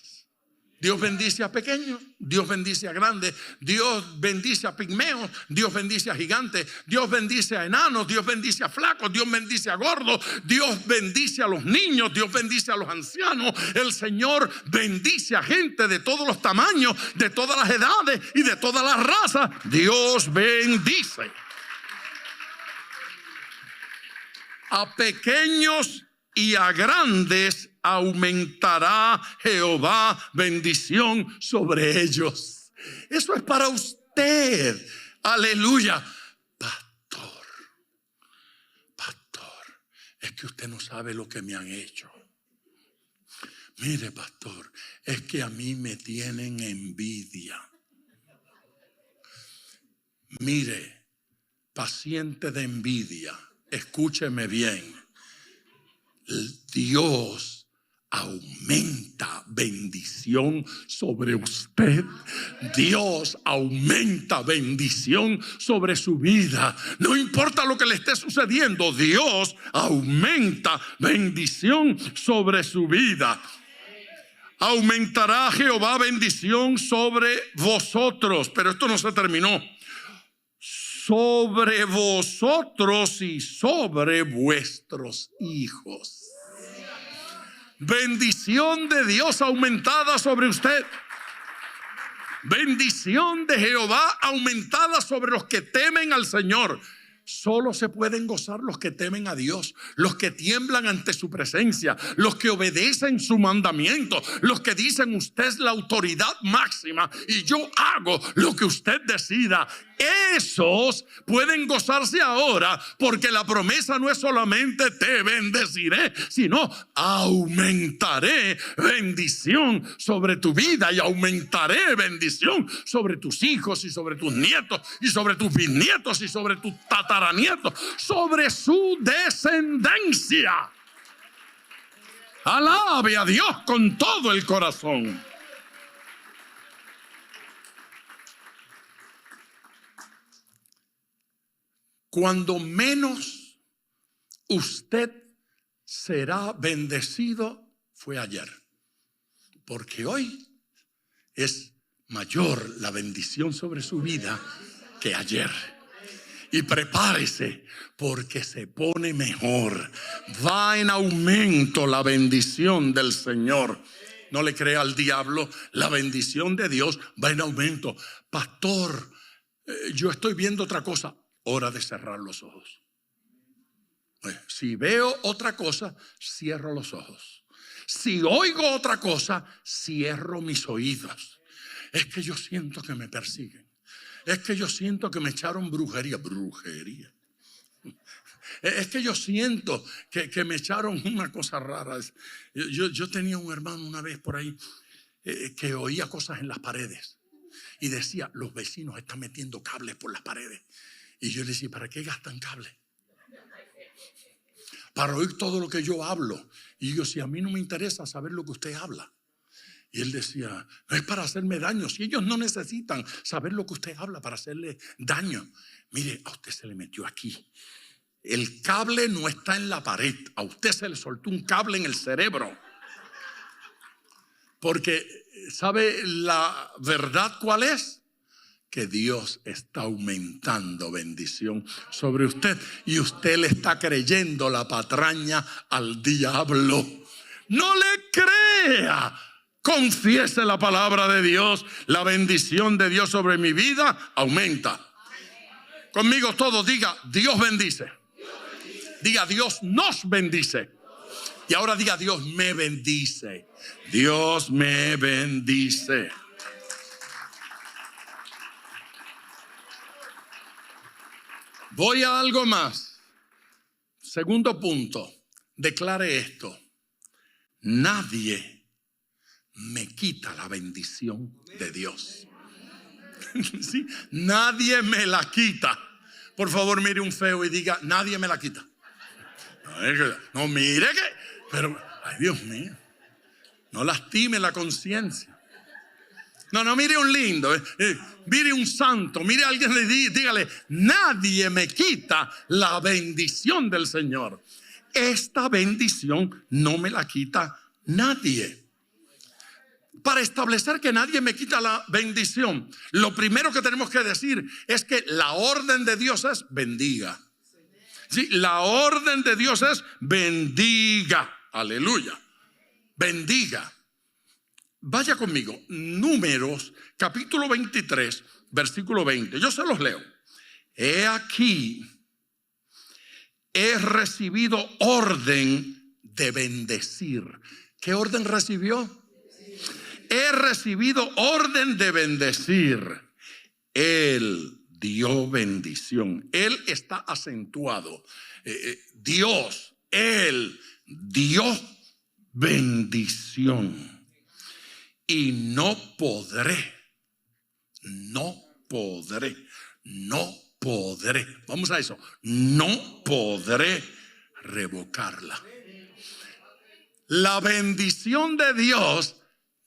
Dios bendice a pequeños, Dios bendice a grandes, Dios bendice a pigmeos, Dios bendice a gigantes, Dios bendice a enanos, Dios bendice a flacos, Dios bendice a gordos, Dios bendice a los niños, Dios bendice a los ancianos. El Señor bendice a gente de todos los tamaños, de todas las edades y de todas las razas. Dios bendice a pequeños y a grandes. Aumentará Jehová bendición sobre ellos. Eso es para usted. Aleluya. Pastor, es que usted no sabe lo que me han hecho. Mire, pastor, es que a mí me tienen envidia. Mire, paciente de envidia, escúcheme bien. Dios aumenta bendición sobre usted. Dios aumenta bendición sobre su vida. No importa lo que le esté sucediendo, Dios aumenta bendición sobre su vida. Aumentará Jehová bendición sobre vosotros. Pero esto no se terminó. Sobre vosotros y sobre vuestros hijos. Bendición de Dios aumentada sobre usted. Bendición de Jehová aumentada sobre los que temen al Señor. Solo se pueden gozar los que temen a Dios, los que tiemblan ante su presencia, los que obedecen su mandamiento, los que dicen usted es la autoridad máxima y yo hago lo que usted decida. Esos pueden gozarse ahora, porque la promesa no es solamente te bendeciré, sino aumentaré bendición sobre tu vida y aumentaré bendición sobre tus hijos y sobre tus nietos y sobre tus bisnietos y sobre tus tataranietos, sobre su descendencia. Alabe a Dios con todo el corazón. Cuando menos usted será bendecido fue ayer, porque hoy es mayor la bendición sobre su vida que ayer. Y prepárese porque se pone mejor. Va en aumento la bendición del Señor. No le crea al diablo, la bendición de Dios va en aumento. Pastor, yo estoy viendo otra cosa. Hora de cerrar los ojos. Si veo otra cosa, cierro los ojos. Si oigo otra cosa, cierro mis oídos. Es que yo siento que me persiguen. Es que yo siento que me echaron brujería. Brujería. Es que yo siento que me echaron una cosa rara. Yo tenía un hermano una vez por ahí que oía cosas en las paredes. Y decía, los vecinos están metiendo cables por las paredes. Y yo le decía, ¿para qué gastan cables? Para oír todo lo que yo hablo. Y yo, si a mí no me interesa saber lo que usted habla. Y él decía, no es para hacerme daño. Si ellos no necesitan saber lo que usted habla para hacerle daño. Mire, a usted se le metió aquí. El cable no está en la pared. A usted se le soltó un cable en el cerebro. Porque, ¿sabe la verdad cuál es? Que Dios está aumentando bendición sobre usted. Y usted le está creyendo la patraña al diablo. No le crea. Confiese la palabra de Dios. La bendición de Dios sobre mi vida aumenta. Conmigo todos diga, Dios bendice. Diga, Dios nos bendice. Y ahora diga, Dios me bendice. Dios me bendice. Voy a algo más. Segundo punto. Declare esto. Nadie me quita la bendición de Dios. ¿Sí? Nadie me la quita. Por favor, mire un feo y diga, nadie me la quita. No, mire que, pero, ay Dios mío, no lastime la conciencia. No, mire un lindo, mire un santo, mire a alguien y dígale, nadie me quita la bendición del Señor. Esta bendición no me la quita nadie. Para establecer que nadie me quita la bendición, lo primero que tenemos que decir es que la orden de Dios es bendiga. Sí, la orden de Dios es bendiga. Aleluya. Bendiga. Vaya conmigo. Números, capítulo 23, versículo 20. Yo se los leo. He aquí, he recibido orden de bendecir. ¿Qué orden recibió? He recibido orden de bendecir. Él dio bendición. Él está acentuado. Dios, Él dio bendición. Y no podré. Vamos a eso. No podré revocarla. La bendición de Dios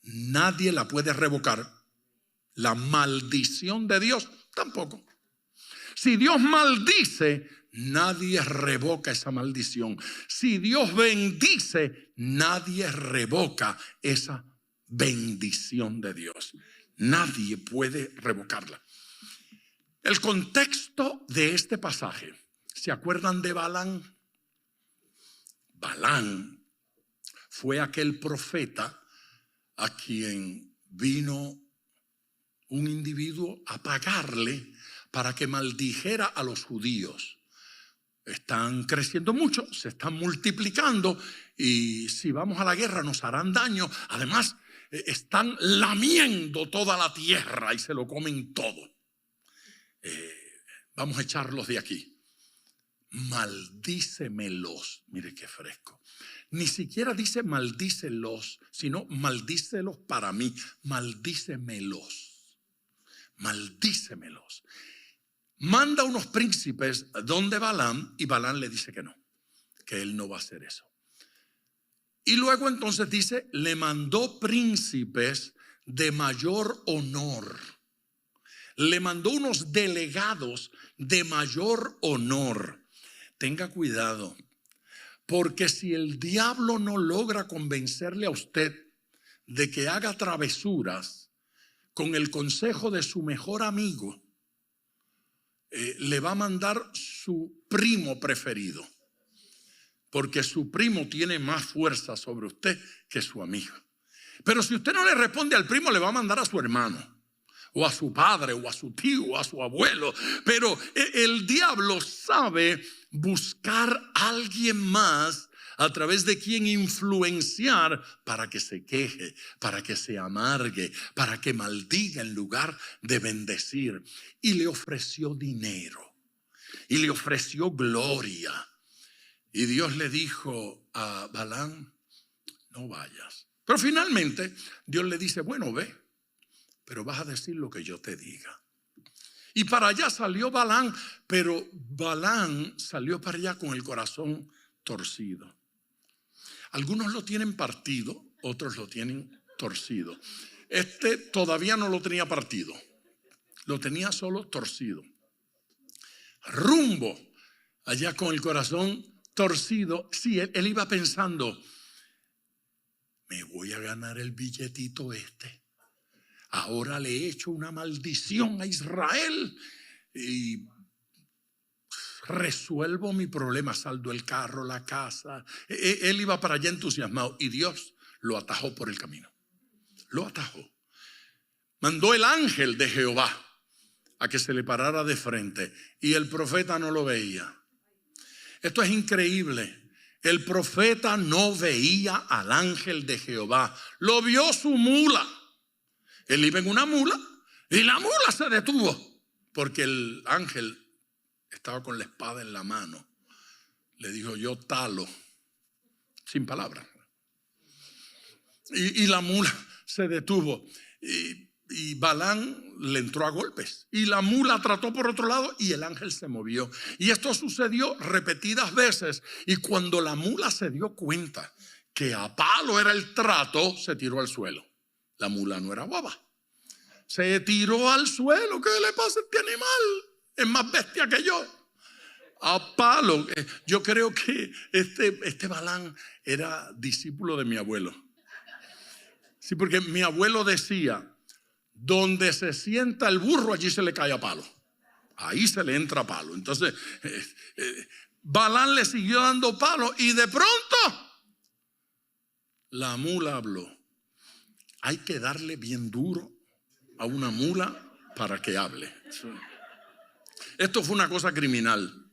nadie la puede revocar. La maldición de Dios tampoco. Si Dios maldice, nadie revoca esa maldición. Si Dios bendice, nadie revoca esa bendición de Dios. Nadie puede revocarla. El contexto de este pasaje, ¿se acuerdan de Balán? Balán fue aquel profeta a quien vino un individuo a pagarle para que maldijera a los judíos. Están creciendo mucho, se están multiplicando y si vamos a la guerra nos harán daño. Además, están lamiendo toda la tierra y se lo comen todo. Vamos a echarlos de aquí. Maldícemelos. Mire qué fresco. Ni siquiera dice maldícelos, sino maldícelos para mí. Maldícemelos. Maldícemelos. Manda unos príncipes donde Balaam y Balaam le dice que no, que él no va a hacer eso. Y luego entonces dice, le mandó príncipes de mayor honor. Le mandó unos delegados de mayor honor. Tenga cuidado, porque si el diablo no logra convencerle a usted de que haga travesuras, con el consejo de su mejor amigo, le va a mandar su primo preferido, porque su primo tiene más fuerza sobre usted que su amigo. Pero si usted no le responde al primo, le va a mandar a su hermano, o a su padre, o a su tío, o a su abuelo. Pero el diablo sabe buscar a alguien más a través de quien influenciar para que se queje, para que se amargue, para que maldiga en lugar de bendecir. Y le ofreció dinero, y le ofreció gloria. Y Dios le dijo a Balaam: no vayas. Pero finalmente Dios le dice: bueno, ve, pero vas a decir lo que yo te diga. Y para allá salió Balaam, pero Balaam salió para allá con el corazón torcido. Algunos lo tienen partido, otros lo tienen torcido. Este todavía no lo tenía partido, lo tenía solo torcido. Rumbo allá con el corazón torcido. Sí, él iba pensando: me voy a ganar el billetito este. Ahora le he hecho una maldición a Israel y resuelvo mi problema, saldo el carro, la casa. Él iba para allá entusiasmado y Dios lo atajó por el camino. Lo atajó. Mandó el ángel de Jehová a que se le parara de frente y el profeta no lo veía. Esto es increíble. El profeta no veía al ángel de Jehová. Lo vio su mula. Él iba en una mula y la mula se detuvo porque el ángel estaba con la espada en la mano. Le dijo: yo talo, sin palabras. Y la mula se detuvo. Y Balaam le entró a golpes. Y la mula trató por otro lado y el ángel se movió. Y esto sucedió repetidas veces. Y cuando la mula se dio cuenta que a palo era el trato, se tiró al suelo. La mula no era boba. Se tiró al suelo. ¿Qué le pasa a este animal? Es más bestia que yo. A palo. Yo creo que este Balaam era discípulo de mi abuelo. Sí, porque mi abuelo decía: donde se sienta el burro, allí se le cae a palo. Ahí se le entra a palo. Entonces, Balaam le siguió dando palo y de pronto la mula habló. Hay que darle bien duro a una mula para que hable. Esto fue una cosa criminal.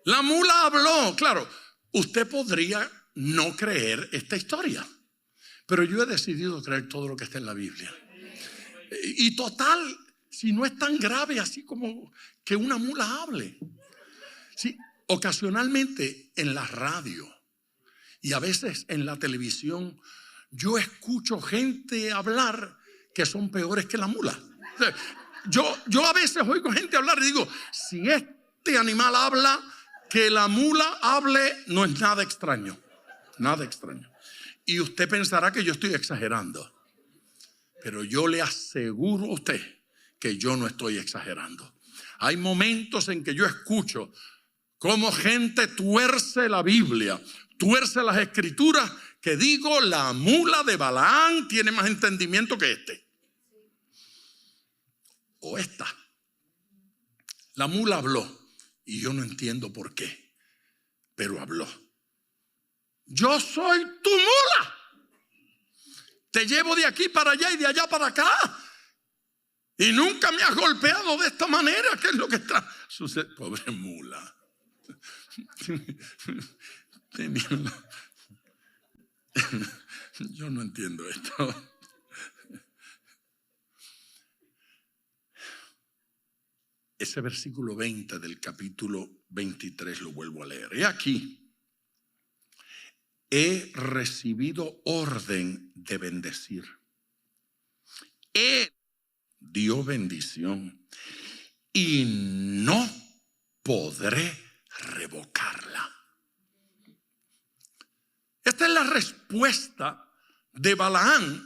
La mula habló. Claro, usted podría no creer esta historia, pero yo he decidido creer todo lo que está en la Biblia. Y total, si no es tan grave así como que una mula hable. Sí, ocasionalmente en la radio y a veces en la televisión yo escucho gente hablar que son peores que la mula. Yo a veces oigo gente hablar y digo: si este animal habla, que la mula hable no es nada extraño. Nada extraño. Y usted pensará que yo estoy exagerando, pero yo le aseguro a usted que yo no estoy exagerando. Hay momentos en que yo escucho cómo gente tuerce la Biblia, tuerce las escrituras, que digo: la mula de Balaam tiene más entendimiento que este. O esta. La mula habló y yo no entiendo por qué, pero habló. Yo soy tu mula. Te llevo de aquí para allá y de allá para acá. Y nunca me has golpeado de esta manera. ¿Qué es lo que está sucediendo? Pobre mula. Yo no entiendo esto. Ese versículo 20 del capítulo 23 lo vuelvo a leer. He aquí: he recibido orden de bendecir. Él dio bendición y no podré revocarla. Esta es la respuesta de Balaam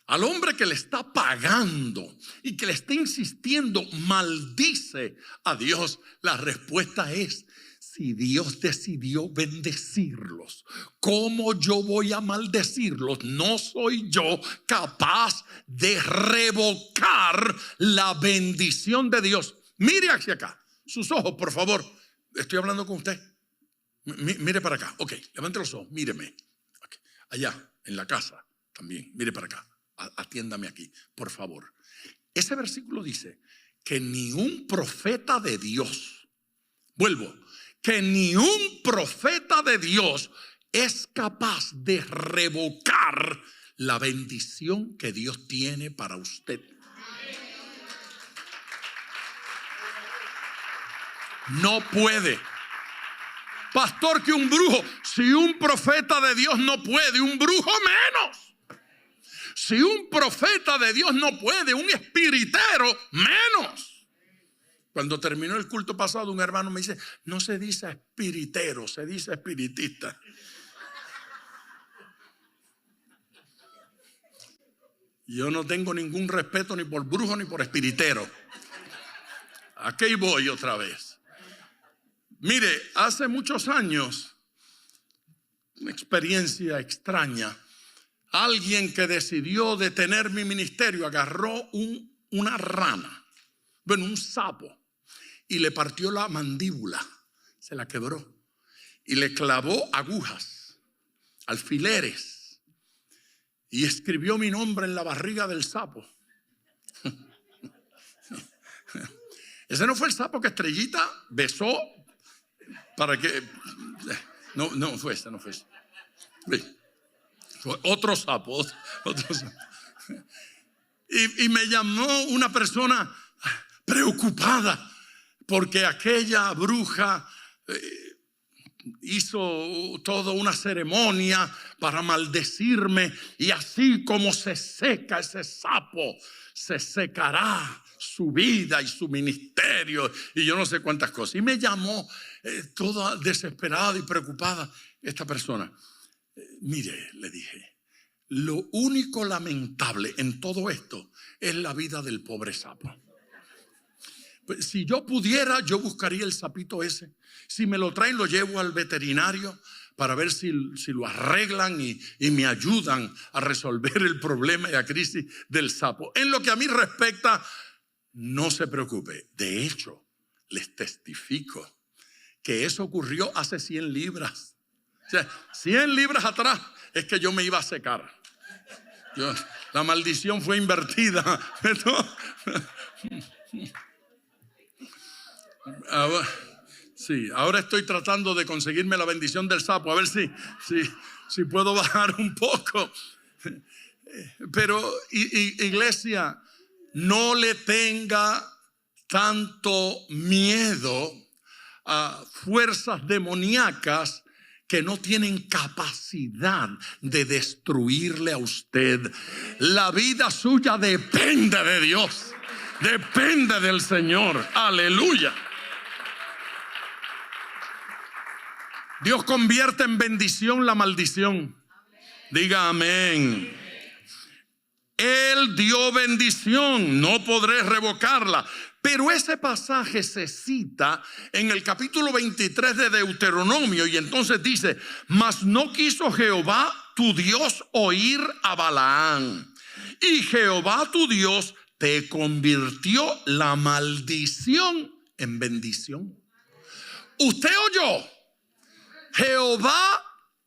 al hombre que le está pagando y que le está insistiendo: maldice a Dios. La respuesta es: si Dios decidió bendecirlos, ¿cómo yo voy a maldecirlos? No soy yo capaz de revocar la bendición de Dios. Mire hacia acá, sus ojos, por favor. Estoy hablando con usted. Mire para acá. Ok, levante los ojos, míreme. Okay. Allá, en la casa también, mire para acá. Atiéndame aquí, por favor. Ese versículo dice que ni un profeta de Dios, vuelvo, que ni un profeta de Dios es capaz de revocar la bendición que Dios tiene para usted. No puede. Pastor, que un brujo, si un profeta de Dios no puede, un brujo menos. Si un profeta de Dios no puede, un espiritero menos. Cuando terminó el culto pasado, un hermano me dice, no se dice espiritero, se dice espiritista. Yo no tengo ningún respeto ni por brujo ni por espiritero. Aquí voy otra vez. Mire, hace muchos años, una experiencia extraña. Alguien que decidió detener mi ministerio agarró una rana, bueno, un sapo, y le partió la mandíbula, se la quebró, y le clavó agujas, alfileres, y escribió mi nombre en la barriga del sapo. Ese no fue el sapo que Estrellita besó para que... No fue ese, no fue ese. Otro sapo. Y me llamó una persona preocupada porque aquella bruja hizo toda una ceremonia para maldecirme, y así como se seca ese sapo, se secará su vida y su ministerio y yo no sé cuántas cosas. Y me llamó toda desesperada y preocupada esta persona. Mire, le dije, lo único lamentable en todo esto es la vida del pobre sapo. Pues, si yo pudiera, yo buscaría el sapito ese. Si me lo traen, lo llevo al veterinario para ver si lo arreglan y me ayudan a resolver el problema y la crisis del sapo. En lo que a mí respecta, no se preocupe. De hecho, les testifico que eso ocurrió hace 100 libras. O sea, 100 libras atrás es que yo me iba a secar. La maldición fue invertida. Ahora estoy tratando de conseguirme la bendición del sapo. A ver si puedo bajar un poco. Pero iglesia, no le tenga tanto miedo a fuerzas demoníacas que no tienen capacidad de destruirle a usted. La vida suya depende de Dios, depende del Señor. Aleluya. Dios convierte en bendición la maldición. Diga amén. Él dio bendición, no podré revocarla. Pero ese pasaje se cita en el capítulo 23 de Deuteronomio, y entonces dice: mas no quiso Jehová tu Dios oír a Balaam, y Jehová tu Dios te convirtió la maldición en bendición. Usted oyó, Jehová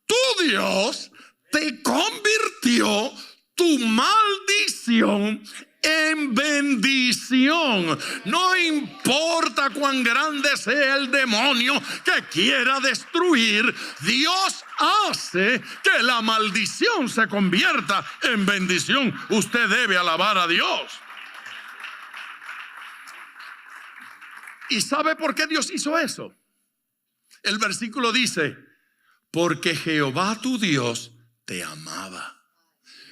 tu Dios te convirtió tu maldición en bendición. No importa cuán grande sea el demonio que quiera destruir, Dios hace que la maldición se convierta en bendición. Usted debe alabar a Dios. ¿Y sabe por qué Dios hizo eso? El versículo dice: porque Jehová tu Dios te amaba.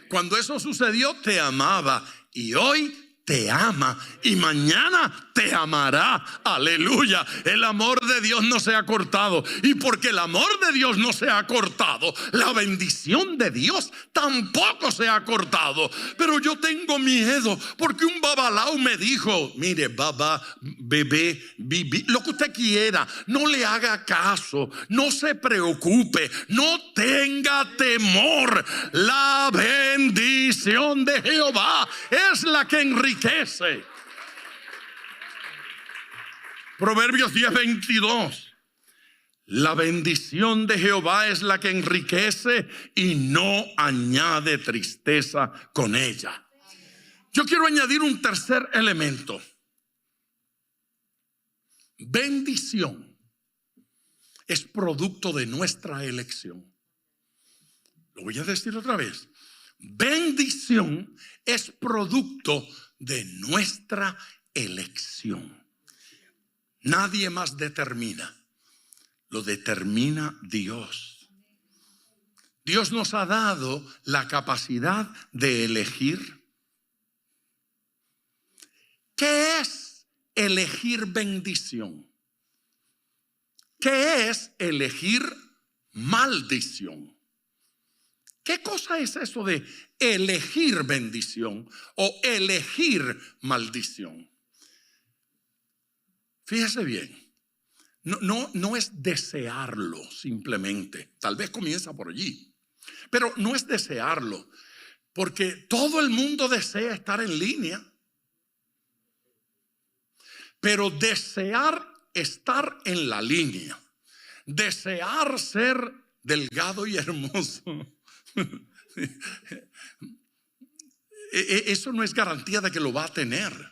Cuando eso sucedió, te amaba. Y hoy te ama y mañana te amará. Aleluya. El amor de Dios no se ha cortado. Y porque el amor de Dios no se ha cortado, la bendición de Dios tampoco se ha cortado. Pero yo tengo miedo porque un babalao me dijo: mire, baba, bebé, bibi, lo que usted quiera, no le haga caso, no se preocupe, no tenga temor. La bendición de Jehová es la que enriquece. Proverbios 10:22. La bendición de Jehová es la que enriquece y no añade tristeza con ella. Yo quiero añadir un tercer elemento. Bendición es producto de nuestra elección. Lo voy a decir otra vez. Bendición es producto de nuestra elección. Nadie más determina. Lo determina Dios. Dios nos ha dado la capacidad de elegir. ¿Qué es elegir bendición? ¿Qué es elegir maldición? ¿Qué cosa es eso de elegir bendición o elegir maldición? Fíjese bien, no es desearlo simplemente. Tal vez comienza por allí, pero no es desearlo, porque todo el mundo desea estar en línea. Pero desear estar en la línea, desear ser delgado y hermoso, eso no es garantía de que lo va a tener.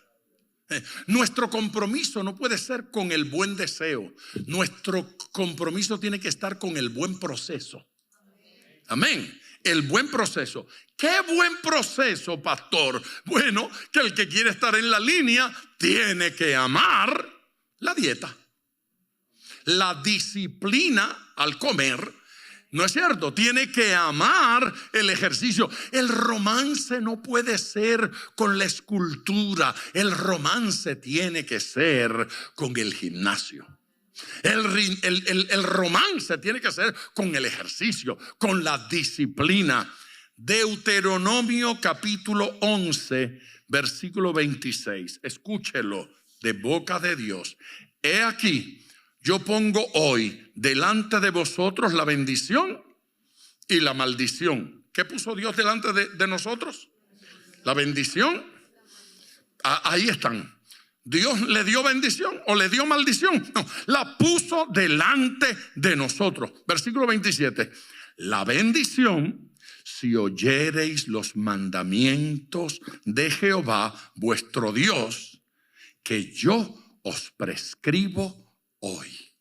Nuestro compromiso no puede ser con el buen deseo. Nuestro compromiso tiene que estar con el buen proceso. Amén. El buen proceso. ¿Qué buen proceso, pastor? Bueno, que el que quiere estar en la línea tiene que amar la dieta, la disciplina al comer. ¿No es cierto? Tiene que amar el ejercicio. El romance no puede ser con la escultura. El romance tiene que ser con el gimnasio. El romance tiene que ser con el ejercicio, con la disciplina. Deuteronomio capítulo 11, versículo 26. Escúchelo de boca de Dios. He aquí, yo pongo hoy delante de vosotros la bendición y la maldición. ¿Qué puso Dios delante de nosotros? La bendición. Ahí están. ¿Dios le dio bendición o le dio maldición? No, la puso delante de nosotros. Versículo 27. La bendición, si oyereis los mandamientos de Jehová vuestro Dios, que yo os prescribo hoy.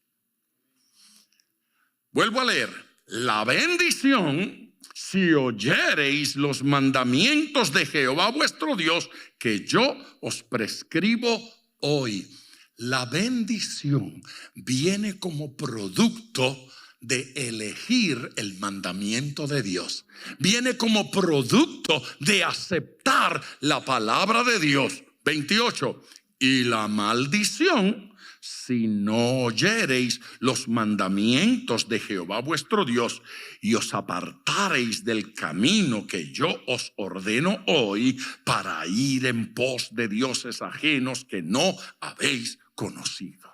Vuelvo a leer. La bendición, si oyereis los mandamientos de Jehová vuestro Dios, que yo os prescribo hoy. La bendición viene como producto de elegir el mandamiento de Dios. Viene como producto de aceptar la palabra de Dios. 28. Y la maldición, si no oyereis los mandamientos de Jehová vuestro Dios y os apartareis del camino que yo os ordeno hoy para ir en pos de dioses ajenos que no habéis conocido.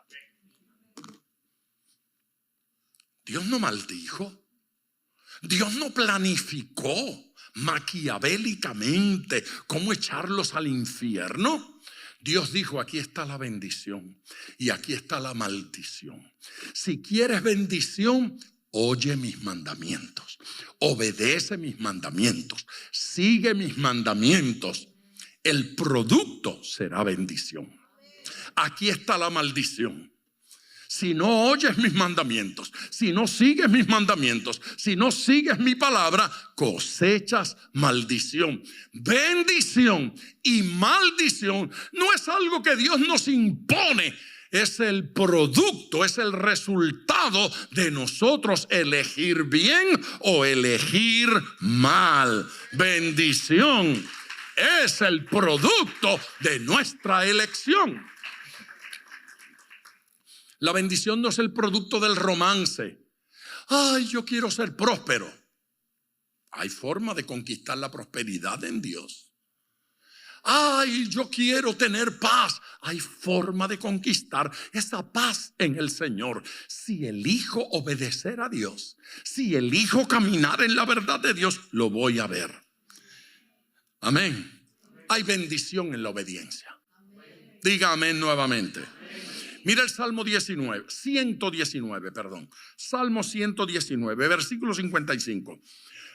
Dios no maldijo. Dios no planificó maquiavélicamente cómo echarlos al infierno. Dios dijo: aquí está la bendición y aquí está la maldición. Si quieres bendición, oye mis mandamientos, obedece mis mandamientos, sigue mis mandamientos. El producto será bendición. Aquí está la maldición. Si no oyes mis mandamientos, si no sigues mis mandamientos, si no sigues mi palabra, cosechas maldición. Bendición y maldición no es algo que Dios nos impone. Es el producto, es el resultado de nosotros elegir bien o elegir mal. Bendición es el producto de nuestra elección. La bendición no es el producto del romance. Ay, yo quiero ser próspero. Hay forma de conquistar la prosperidad en Dios. Ay, yo quiero tener paz. Hay forma de conquistar esa paz en el Señor. Si elijo obedecer a Dios, si elijo caminar en la verdad de Dios, lo voy a ver. Amén. Hay bendición en la obediencia. Diga amén nuevamente. Mira el Salmo 119, perdón. Salmo 119, versículo 55.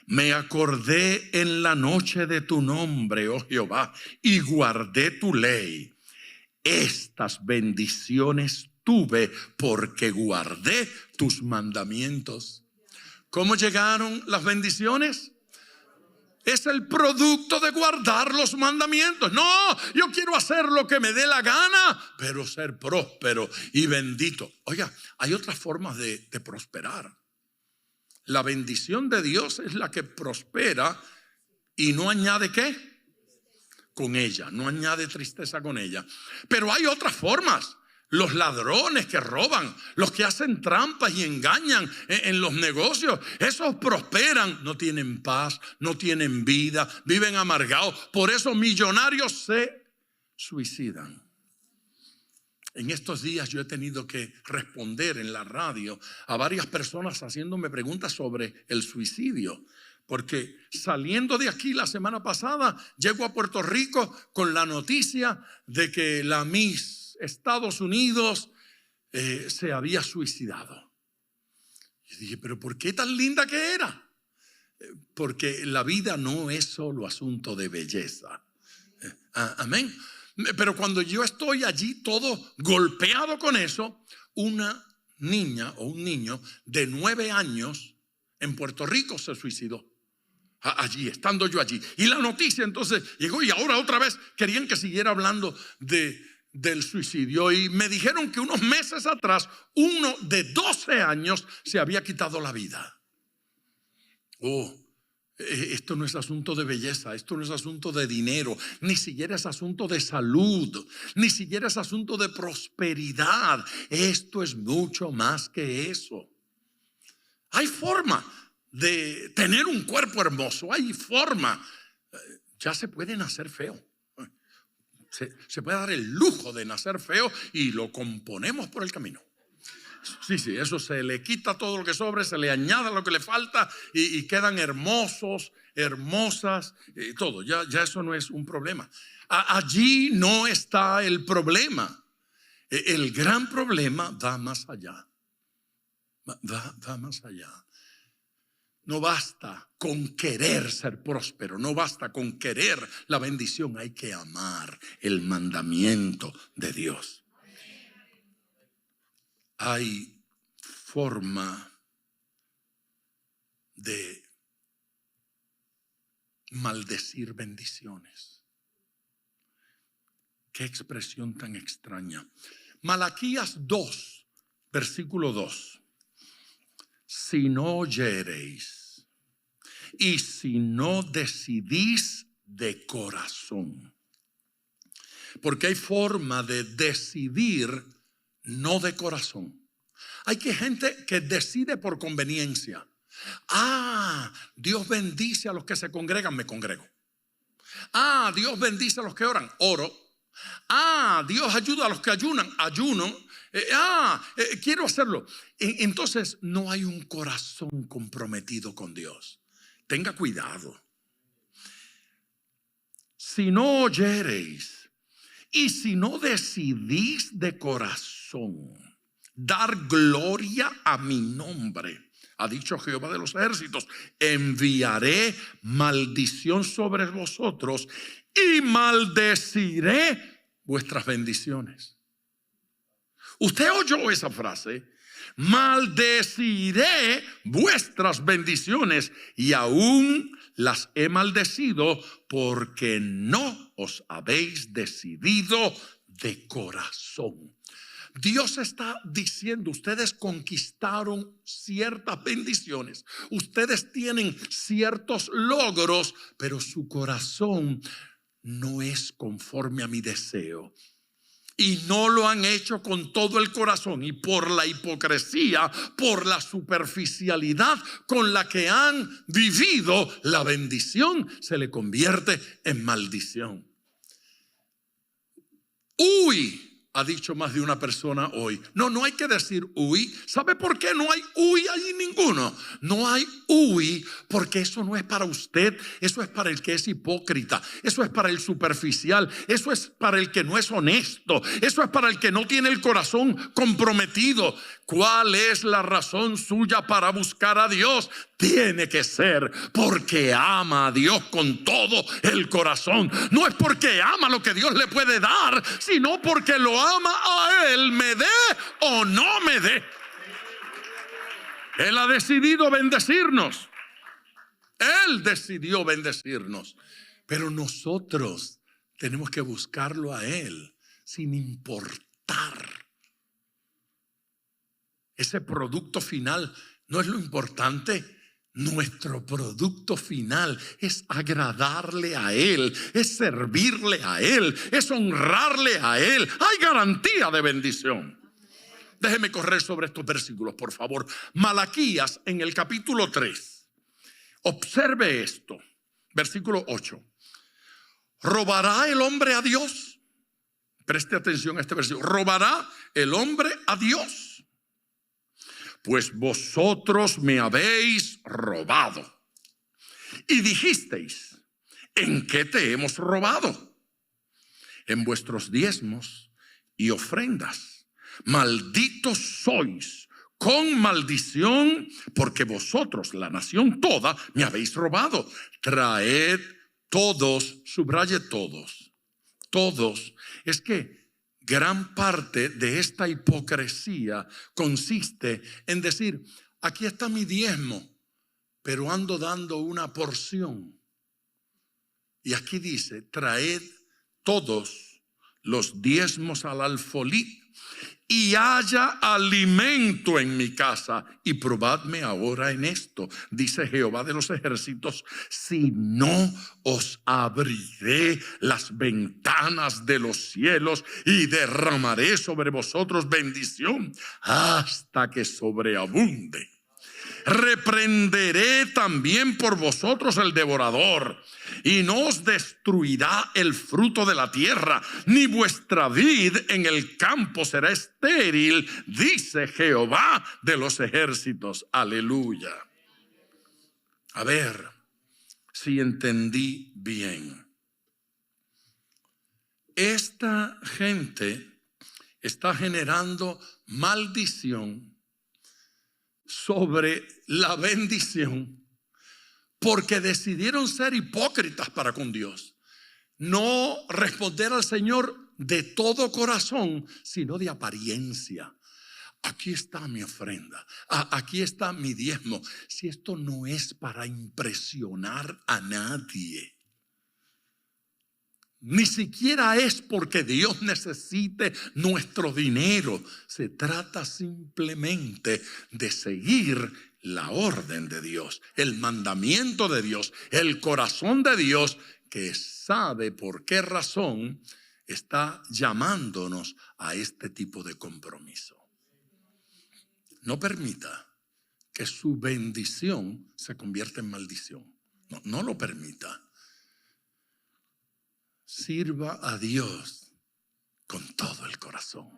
Me acordé en la noche de tu nombre, oh Jehová, y guardé tu ley. Estas bendiciones tuve porque guardé tus mandamientos. ¿Cómo llegaron las bendiciones? Es el producto de guardar los mandamientos. No, yo quiero hacer lo que me dé la gana, pero ser próspero y bendito. Oiga, hay otras formas de prosperar. La bendición de Dios es la que prospera y no añade ¿qué? Con ella, no añade tristeza con ella. Pero hay otras formas. Los ladrones que roban, los que hacen trampas y engañan en los negocios, esos prosperan, no tienen paz, no tienen vida, viven amargados. Por eso millonarios se suicidan. En estos días yo he tenido que responder en la radio a varias personas haciéndome preguntas sobre el suicidio. Porque saliendo de aquí la semana pasada, llego a Puerto Rico con la noticia de que la Miss Estados Unidos se había suicidado. Y dije, ¿pero por qué tan linda que era? Porque la vida no es solo asunto de belleza. Amén. Pero cuando yo estoy allí todo golpeado con eso, una niña o un niño de 9 años en Puerto Rico se suicidó. Allí, estando yo allí. Y la noticia entonces llegó y ahora otra vez querían que siguiera hablando del suicidio. Y me dijeron que unos meses atrás uno de 12 años se había quitado la vida. Esto no es asunto de belleza, esto no es asunto de dinero, ni siquiera es asunto de salud, ni siquiera es asunto de prosperidad. Esto es mucho más que eso. Hay forma de tener un cuerpo hermoso, hay forma. Ya se puede nacer feo. Se puede dar el lujo de nacer feo y lo componemos por el camino. Sí, eso se le quita todo lo que sobre, se le añade lo que le falta y quedan hermosos, hermosas, todo. Ya eso no es un problema. Allí no está el problema. El gran problema va más allá. Va más allá. No basta con querer ser próspero, no basta con querer la bendición, hay que amar el mandamiento de Dios. Hay forma de maldecir bendiciones. Qué expresión tan extraña. Malaquías 2, versículo 2. Si no oyereis y si no decidís de corazón. Porque hay forma de decidir no de corazón. Hay gente que decide por conveniencia. Dios bendice a los que se congregan, me congrego. Dios bendice a los que oran, oro. Dios ayuda a los que ayunan, ayuno. Quiero hacerlo. Entonces no hay un corazón comprometido con Dios. Tenga cuidado. Si no oyereis y si no decidís de corazón dar gloria a mi nombre, ha dicho Jehová de los ejércitos, enviaré maldición sobre vosotros y maldeciré vuestras bendiciones. Usted oyó esa frase. Maldeciré vuestras bendiciones y aún las he maldecido porque no os habéis decidido de corazón. Dios está diciendo, ustedes conquistaron ciertas bendiciones, ustedes tienen ciertos logros, pero su corazón no es conforme a mi deseo. Y no lo han hecho con todo el corazón, y por la hipocresía, por la superficialidad con la que han vivido, la bendición se le convierte en maldición. Uy, ha dicho más de una persona hoy. No hay que decir uy. ¿Sabe por qué no hay uy ahí ninguno? No hay uy porque eso no es para usted. Eso es para el que es hipócrita. Eso es para el superficial. Eso es para el que no es honesto. Eso es para el que no tiene el corazón comprometido. ¿Cuál es la razón suya para buscar a Dios? Tiene que ser porque ama a Dios con todo el corazón. No es porque ama lo que Dios le puede dar, sino porque lo ama a Él, me dé o no me dé. Él ha decidido bendecirnos. Él decidió bendecirnos. Pero nosotros tenemos que buscarlo a Él sin importar. Ese producto final no es lo importante. Nuestro producto final es agradarle a Él, es servirle a Él, es honrarle a Él. Hay garantía de bendición. Déjeme correr sobre estos versículos, por favor. Malaquías en el capítulo 3. Observe esto. Versículo 8. ¿Robará el hombre a Dios? Preste atención a este versículo. ¿Robará el hombre a Dios? Pues vosotros me habéis robado. Y dijisteis, ¿en qué te hemos robado? En vuestros diezmos y ofrendas. Malditos sois con maldición, porque vosotros, la nación toda, me habéis robado. Traed todos, subraye todos, todos. Es que gran parte de esta hipocresía consiste en decir, aquí está mi diezmo, pero ando dando una porción. Y aquí dice, traed todos los diezmos al alfolí y haya alimento en mi casa, y probadme ahora en esto, dice Jehová de los ejércitos, si no os abriré las ventanas de los cielos y derramaré sobre vosotros bendición hasta que sobreabunde. Reprenderé también por vosotros el devorador, y no os destruirá el fruto de la tierra, ni vuestra vid en el campo será estéril, dice Jehová de los ejércitos. Aleluya. A ver si entendí bien. Esta gente está generando maldición sobre la bendición porque decidieron ser hipócritas para con Dios, no responder al Señor de todo corazón, sino de apariencia. Aquí está mi ofrenda, aquí está mi diezmo. Si esto no es para impresionar a nadie, ni siquiera es porque Dios necesite nuestro dinero. Se trata simplemente de seguir la orden de Dios, el mandamiento de Dios, el corazón de Dios, que sabe por qué razón está llamándonos a este tipo de compromiso. No permita que su bendición se convierta en maldición. No lo permita. Sirva a Dios con todo el corazón,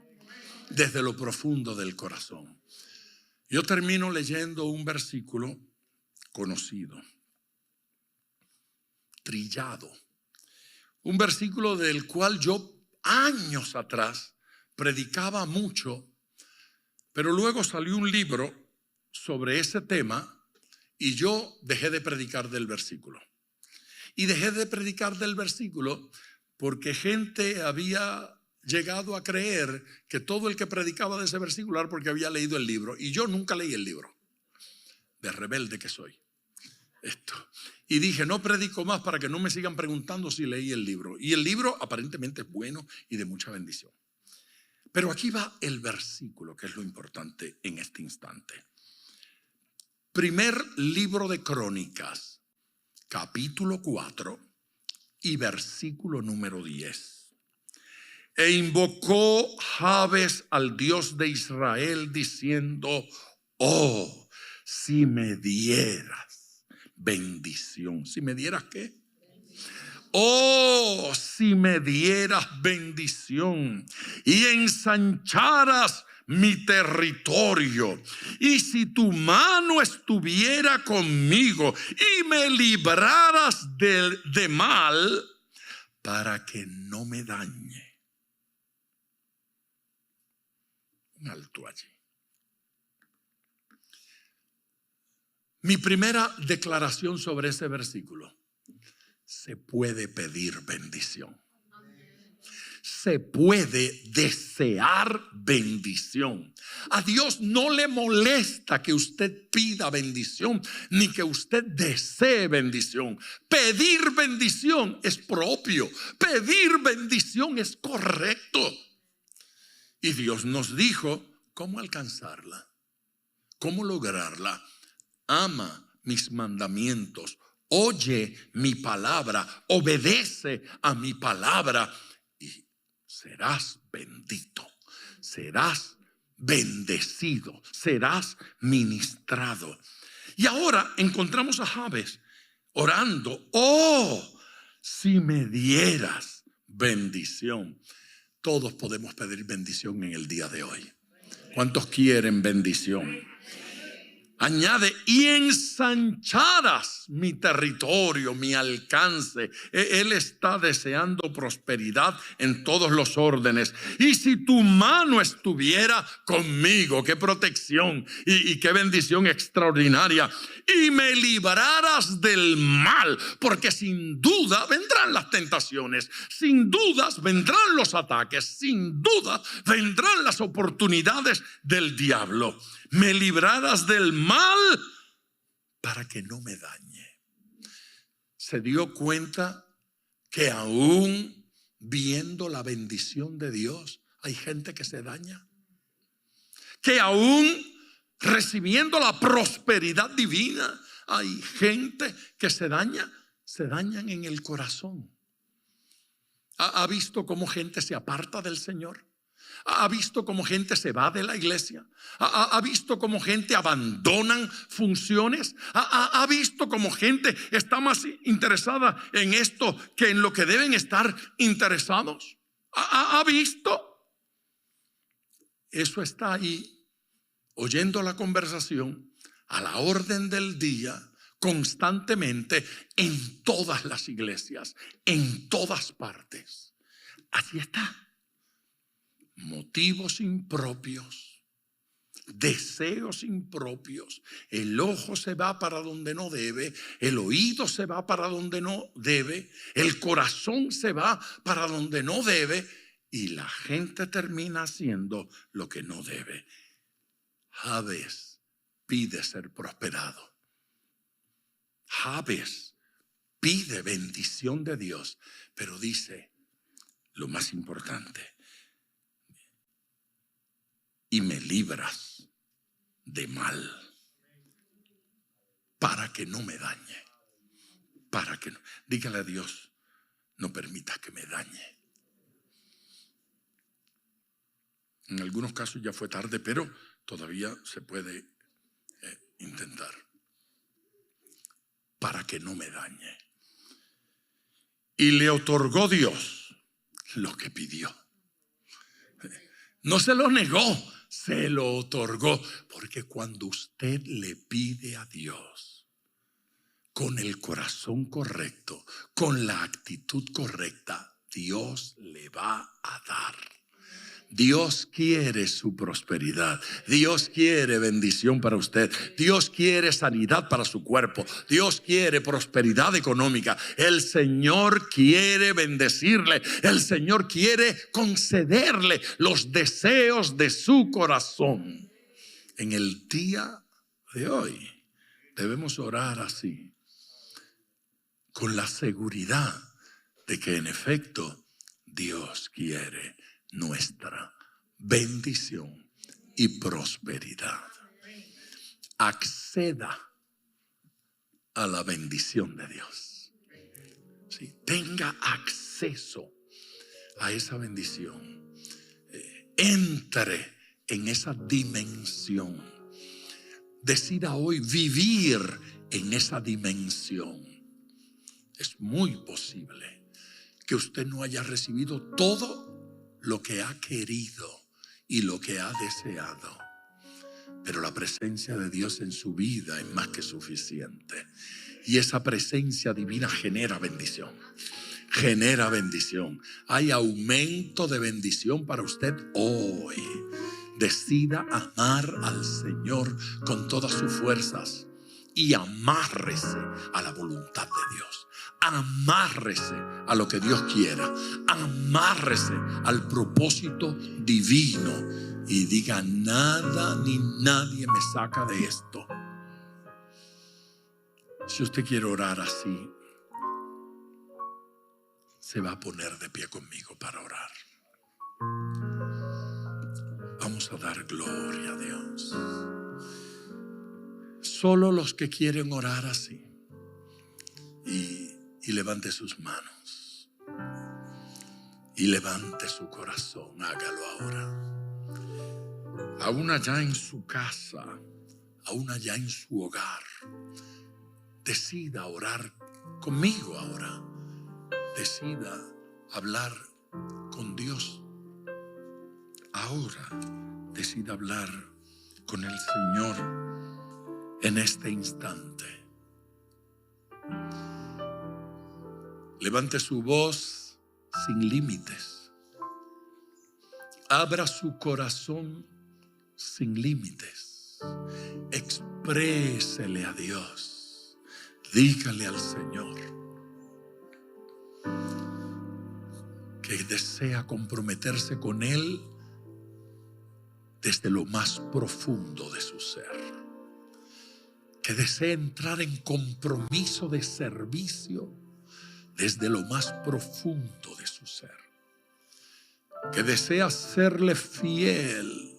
desde lo profundo del corazón. Yo termino leyendo un versículo conocido, trillado, un versículo del cual yo años atrás predicaba mucho, pero luego salió un libro sobre ese tema y yo dejé de predicar del versículo. Y dejé de predicar del versículo porque gente había llegado a creer que todo el que predicaba de ese versículo era porque había leído el libro. Y yo nunca leí el libro. De rebelde que soy. Y dije, no predico más para que no me sigan preguntando si leí el libro. Y el libro aparentemente es bueno y de mucha bendición. Pero aquí va el versículo, que es lo importante en este instante. Primer libro de Crónicas, capítulo 4, y versículo número 10. E invocó Jabes al Dios de Israel diciendo: oh, si me dieras bendición. ¿Si me dieras qué? Oh, si me dieras bendición y ensancharas mi territorio, y si tu mano estuviera conmigo y me libraras de mal, para que no me dañe. Un alto allí. Mi primera declaración sobre ese versículo: se puede pedir bendición. Se puede desear bendición. A Dios no le molesta que usted pida bendición, ni que usted desee bendición. Pedir bendición es propio. Pedir bendición es correcto. Y Dios nos dijo cómo alcanzarla, cómo lograrla. Ama mis mandamientos. Oye mi palabra, obedece a mi palabra y serás bendito, serás bendecido, serás ministrado. Y ahora encontramos a Jabes orando: oh, si me dieras bendición. Todos podemos pedir bendición en el día de hoy. ¿Cuántos quieren bendición? Añade: y ensancharas mi territorio, mi alcance. Él está deseando prosperidad en todos los órdenes. Y si tu mano estuviera conmigo, qué protección y qué bendición extraordinaria. Y me libraras del mal, porque sin duda vendrán las tentaciones, sin dudas vendrán los ataques, sin duda vendrán las oportunidades del diablo. Me libraras del mal para que no me dañe. Se dio cuenta que aún viendo la bendición de Dios hay gente que se daña. Que aún recibiendo la prosperidad divina hay gente que se daña. Se dañan en el corazón. ¿Ha visto cómo gente se aparta del Señor? ¿Ha visto cómo gente se va de la iglesia? ¿Ha visto cómo gente abandonan funciones? ¿Ha visto cómo gente está más interesada en esto que en lo que deben estar interesados? ¿Ha visto? Eso está ahí, oyendo la conversación, a la orden del día, constantemente, en todas las iglesias, en todas partes. Allí está. Motivos impropios, deseos impropios. El ojo se va para donde no debe, el oído se va para donde no debe, el corazón se va para donde no debe, y la gente termina haciendo lo que no debe. Jabes pide ser prosperado. Jabes pide bendición de Dios, pero dice lo más importante: y me libras de mal, para que no me dañe. Para que no. Dígale a Dios: no permitas que me dañe. En algunos casos ya fue tarde, pero todavía se puede intentar. Para que no me dañe. Y le otorgó Dios lo que pidió. No se lo negó, se lo otorgó. Porque cuando usted le pide a Dios con el corazón correcto, con la actitud correcta, Dios le va a dar. Dios quiere su prosperidad. Dios quiere bendición para usted. Dios quiere sanidad para su cuerpo. Dios quiere prosperidad económica. El Señor quiere bendecirle. El Señor quiere concederle los deseos de su corazón. En el día de hoy debemos orar así, con la seguridad de que en efecto Dios quiere nuestra bendición y prosperidad. Acceda a la bendición de Dios. Sí, tenga acceso a esa bendición. Entre en esa dimensión. Decida hoy vivir en esa dimensión. Es muy posible que usted no haya recibido todo lo que ha querido y lo que ha deseado, pero la presencia de Dios en su vida es más que suficiente. Y esa presencia divina genera bendición. Genera bendición. Hay aumento de bendición para usted hoy. Decida amar al Señor con todas sus fuerzas y amárrese a la voluntad de Dios. Amárrese a lo que Dios quiera. Amárrese al propósito divino y diga: nada ni nadie me saca de esto. Si usted quiere orar así, se va a poner de pie conmigo para orar. Vamos a dar gloria a Dios. Solo los que quieren orar así, y levante sus manos y levante su corazón. Hágalo ahora. Aún allá en su casa, aún allá en su hogar, decida orar conmigo ahora. Decida hablar con Dios ahora. Decida hablar con el Señor en este instante. Levante su voz sin límites. Abra su corazón sin límites. Exprésele a Dios. Dígale al Señor que desea comprometerse con Él desde lo más profundo de su ser. Que desea entrar en compromiso de servicio desde lo más profundo de su ser. Que desea serle fiel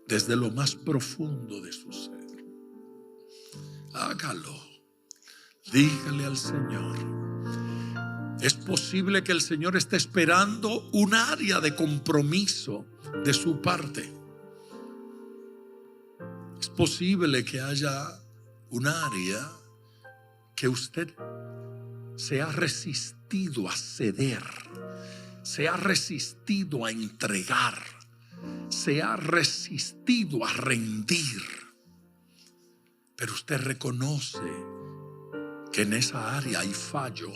desde lo más profundo de su ser. Hágalo. Dígale al Señor. Es posible que el Señor esté esperando un área de compromiso de su parte. Es posible que haya un área que usted se ha resistido a ceder, se ha resistido a entregar, se ha resistido a rendir. Pero usted reconoce que en esa área hay fallo.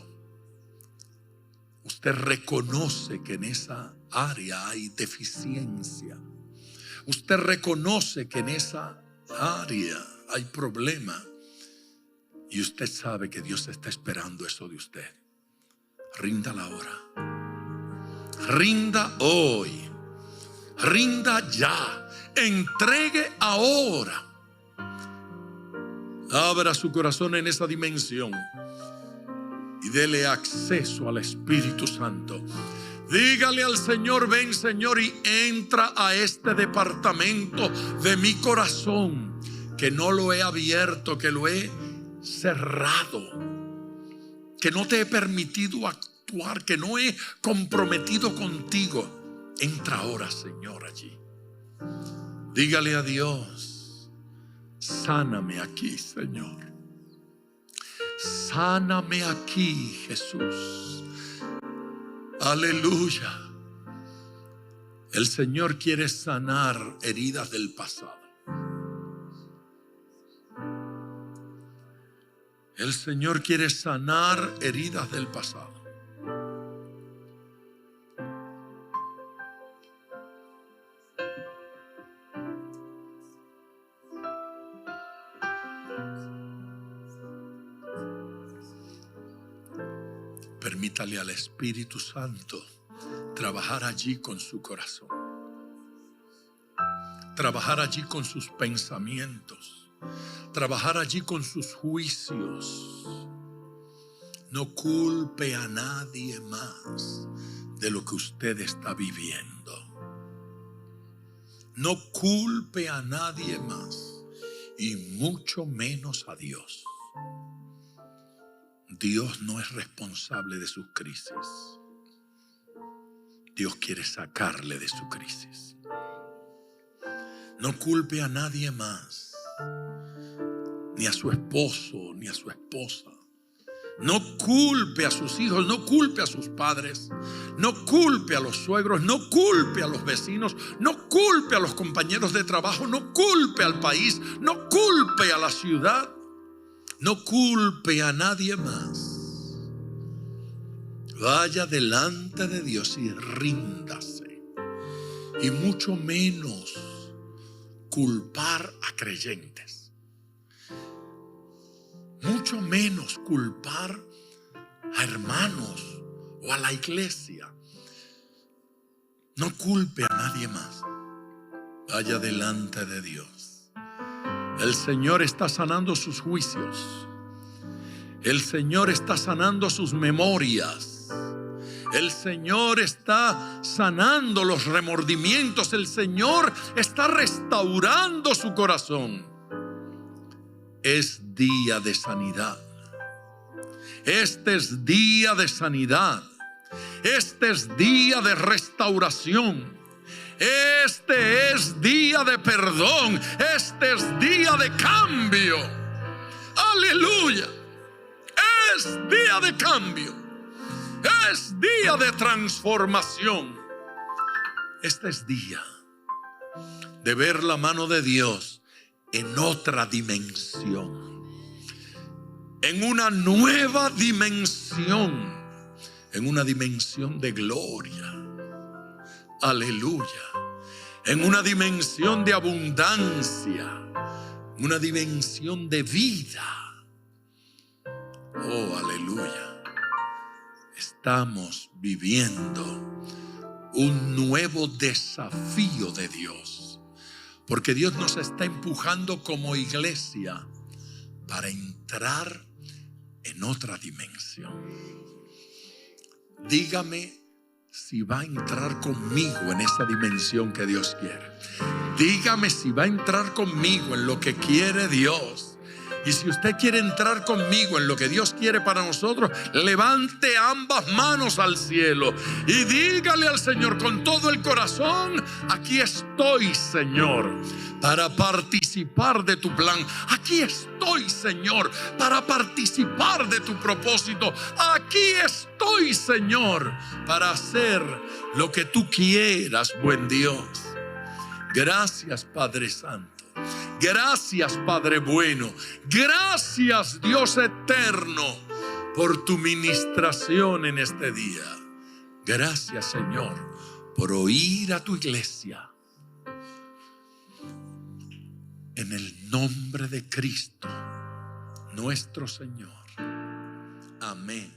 Usted reconoce que en esa área hay deficiencia. Usted reconoce que en esa área hay problema. Y usted sabe que Dios está esperando eso de usted. Rinda la hora. Rinda hoy. Rinda ya. Entregue ahora. Abra su corazón en esa dimensión y dele acceso al Espíritu Santo. Dígale al Señor: ven, Señor, y entra a este departamento de mi corazón, que no lo he abierto, que lo he cerrado, que no te he permitido actuar, que no he comprometido contigo. Entra ahora, Señor, allí. Dígale a Dios: sáname aquí, Señor. Sáname aquí, Jesús. Aleluya. El Señor quiere sanar heridas del pasado. El Señor quiere sanar heridas del pasado. Permítale al Espíritu Santo trabajar allí con su corazón. Trabajar allí con sus pensamientos. Trabajar allí con sus juicios. No culpe a nadie más de lo que usted está viviendo. No culpe a nadie más, y mucho menos a Dios. Dios no es responsable de sus crisis. Dios quiere sacarle de su crisis. No culpe a nadie más, ni a su esposo, ni a su esposa. No culpe a sus hijos, no culpe a sus padres, no culpe a los suegros, no culpe a los vecinos, no culpe a los compañeros de trabajo, no culpe al país, no culpe a la ciudad, no culpe a nadie más. Vaya delante de Dios y ríndase. Y mucho menos culpar a creyentes. Mucho menos culpar a hermanos o a la iglesia. No culpe a nadie más. Vaya delante de Dios. El Señor está sanando sus juicios. El Señor está sanando sus memorias. El Señor está sanando los remordimientos. El Señor está restaurando su corazón. Es día de sanidad. Este es día de sanidad. Este es día de restauración. Este es día de perdón. Este es día de cambio. Aleluya. Es día de cambio. Es día de transformación. Este es día de ver la mano de Dios en otra dimensión, en una nueva dimensión, en una dimensión de gloria. Aleluya. En una dimensión de abundancia, una dimensión de vida. Oh, aleluya. Estamos viviendo un nuevo desafío de Dios, porque Dios nos está empujando como iglesia para entrar en otra dimensión. Dígame si va a entrar conmigo en esa dimensión que Dios quiere. Dígame si va a entrar conmigo en lo que quiere Dios. Y si usted quiere entrar conmigo en lo que Dios quiere para nosotros, levante ambas manos al cielo y dígale al Señor con todo el corazón: aquí estoy, Señor, para participar de tu plan. Aquí estoy, Señor, para participar de tu propósito. Aquí estoy, Señor, para hacer lo que tú quieras, buen Dios. Gracias, Padre Santo. Gracias, Padre bueno. Gracias, Dios eterno, por tu ministración en este día. Gracias, Señor, por oír a tu iglesia. En el nombre de Cristo, nuestro Señor. Amén.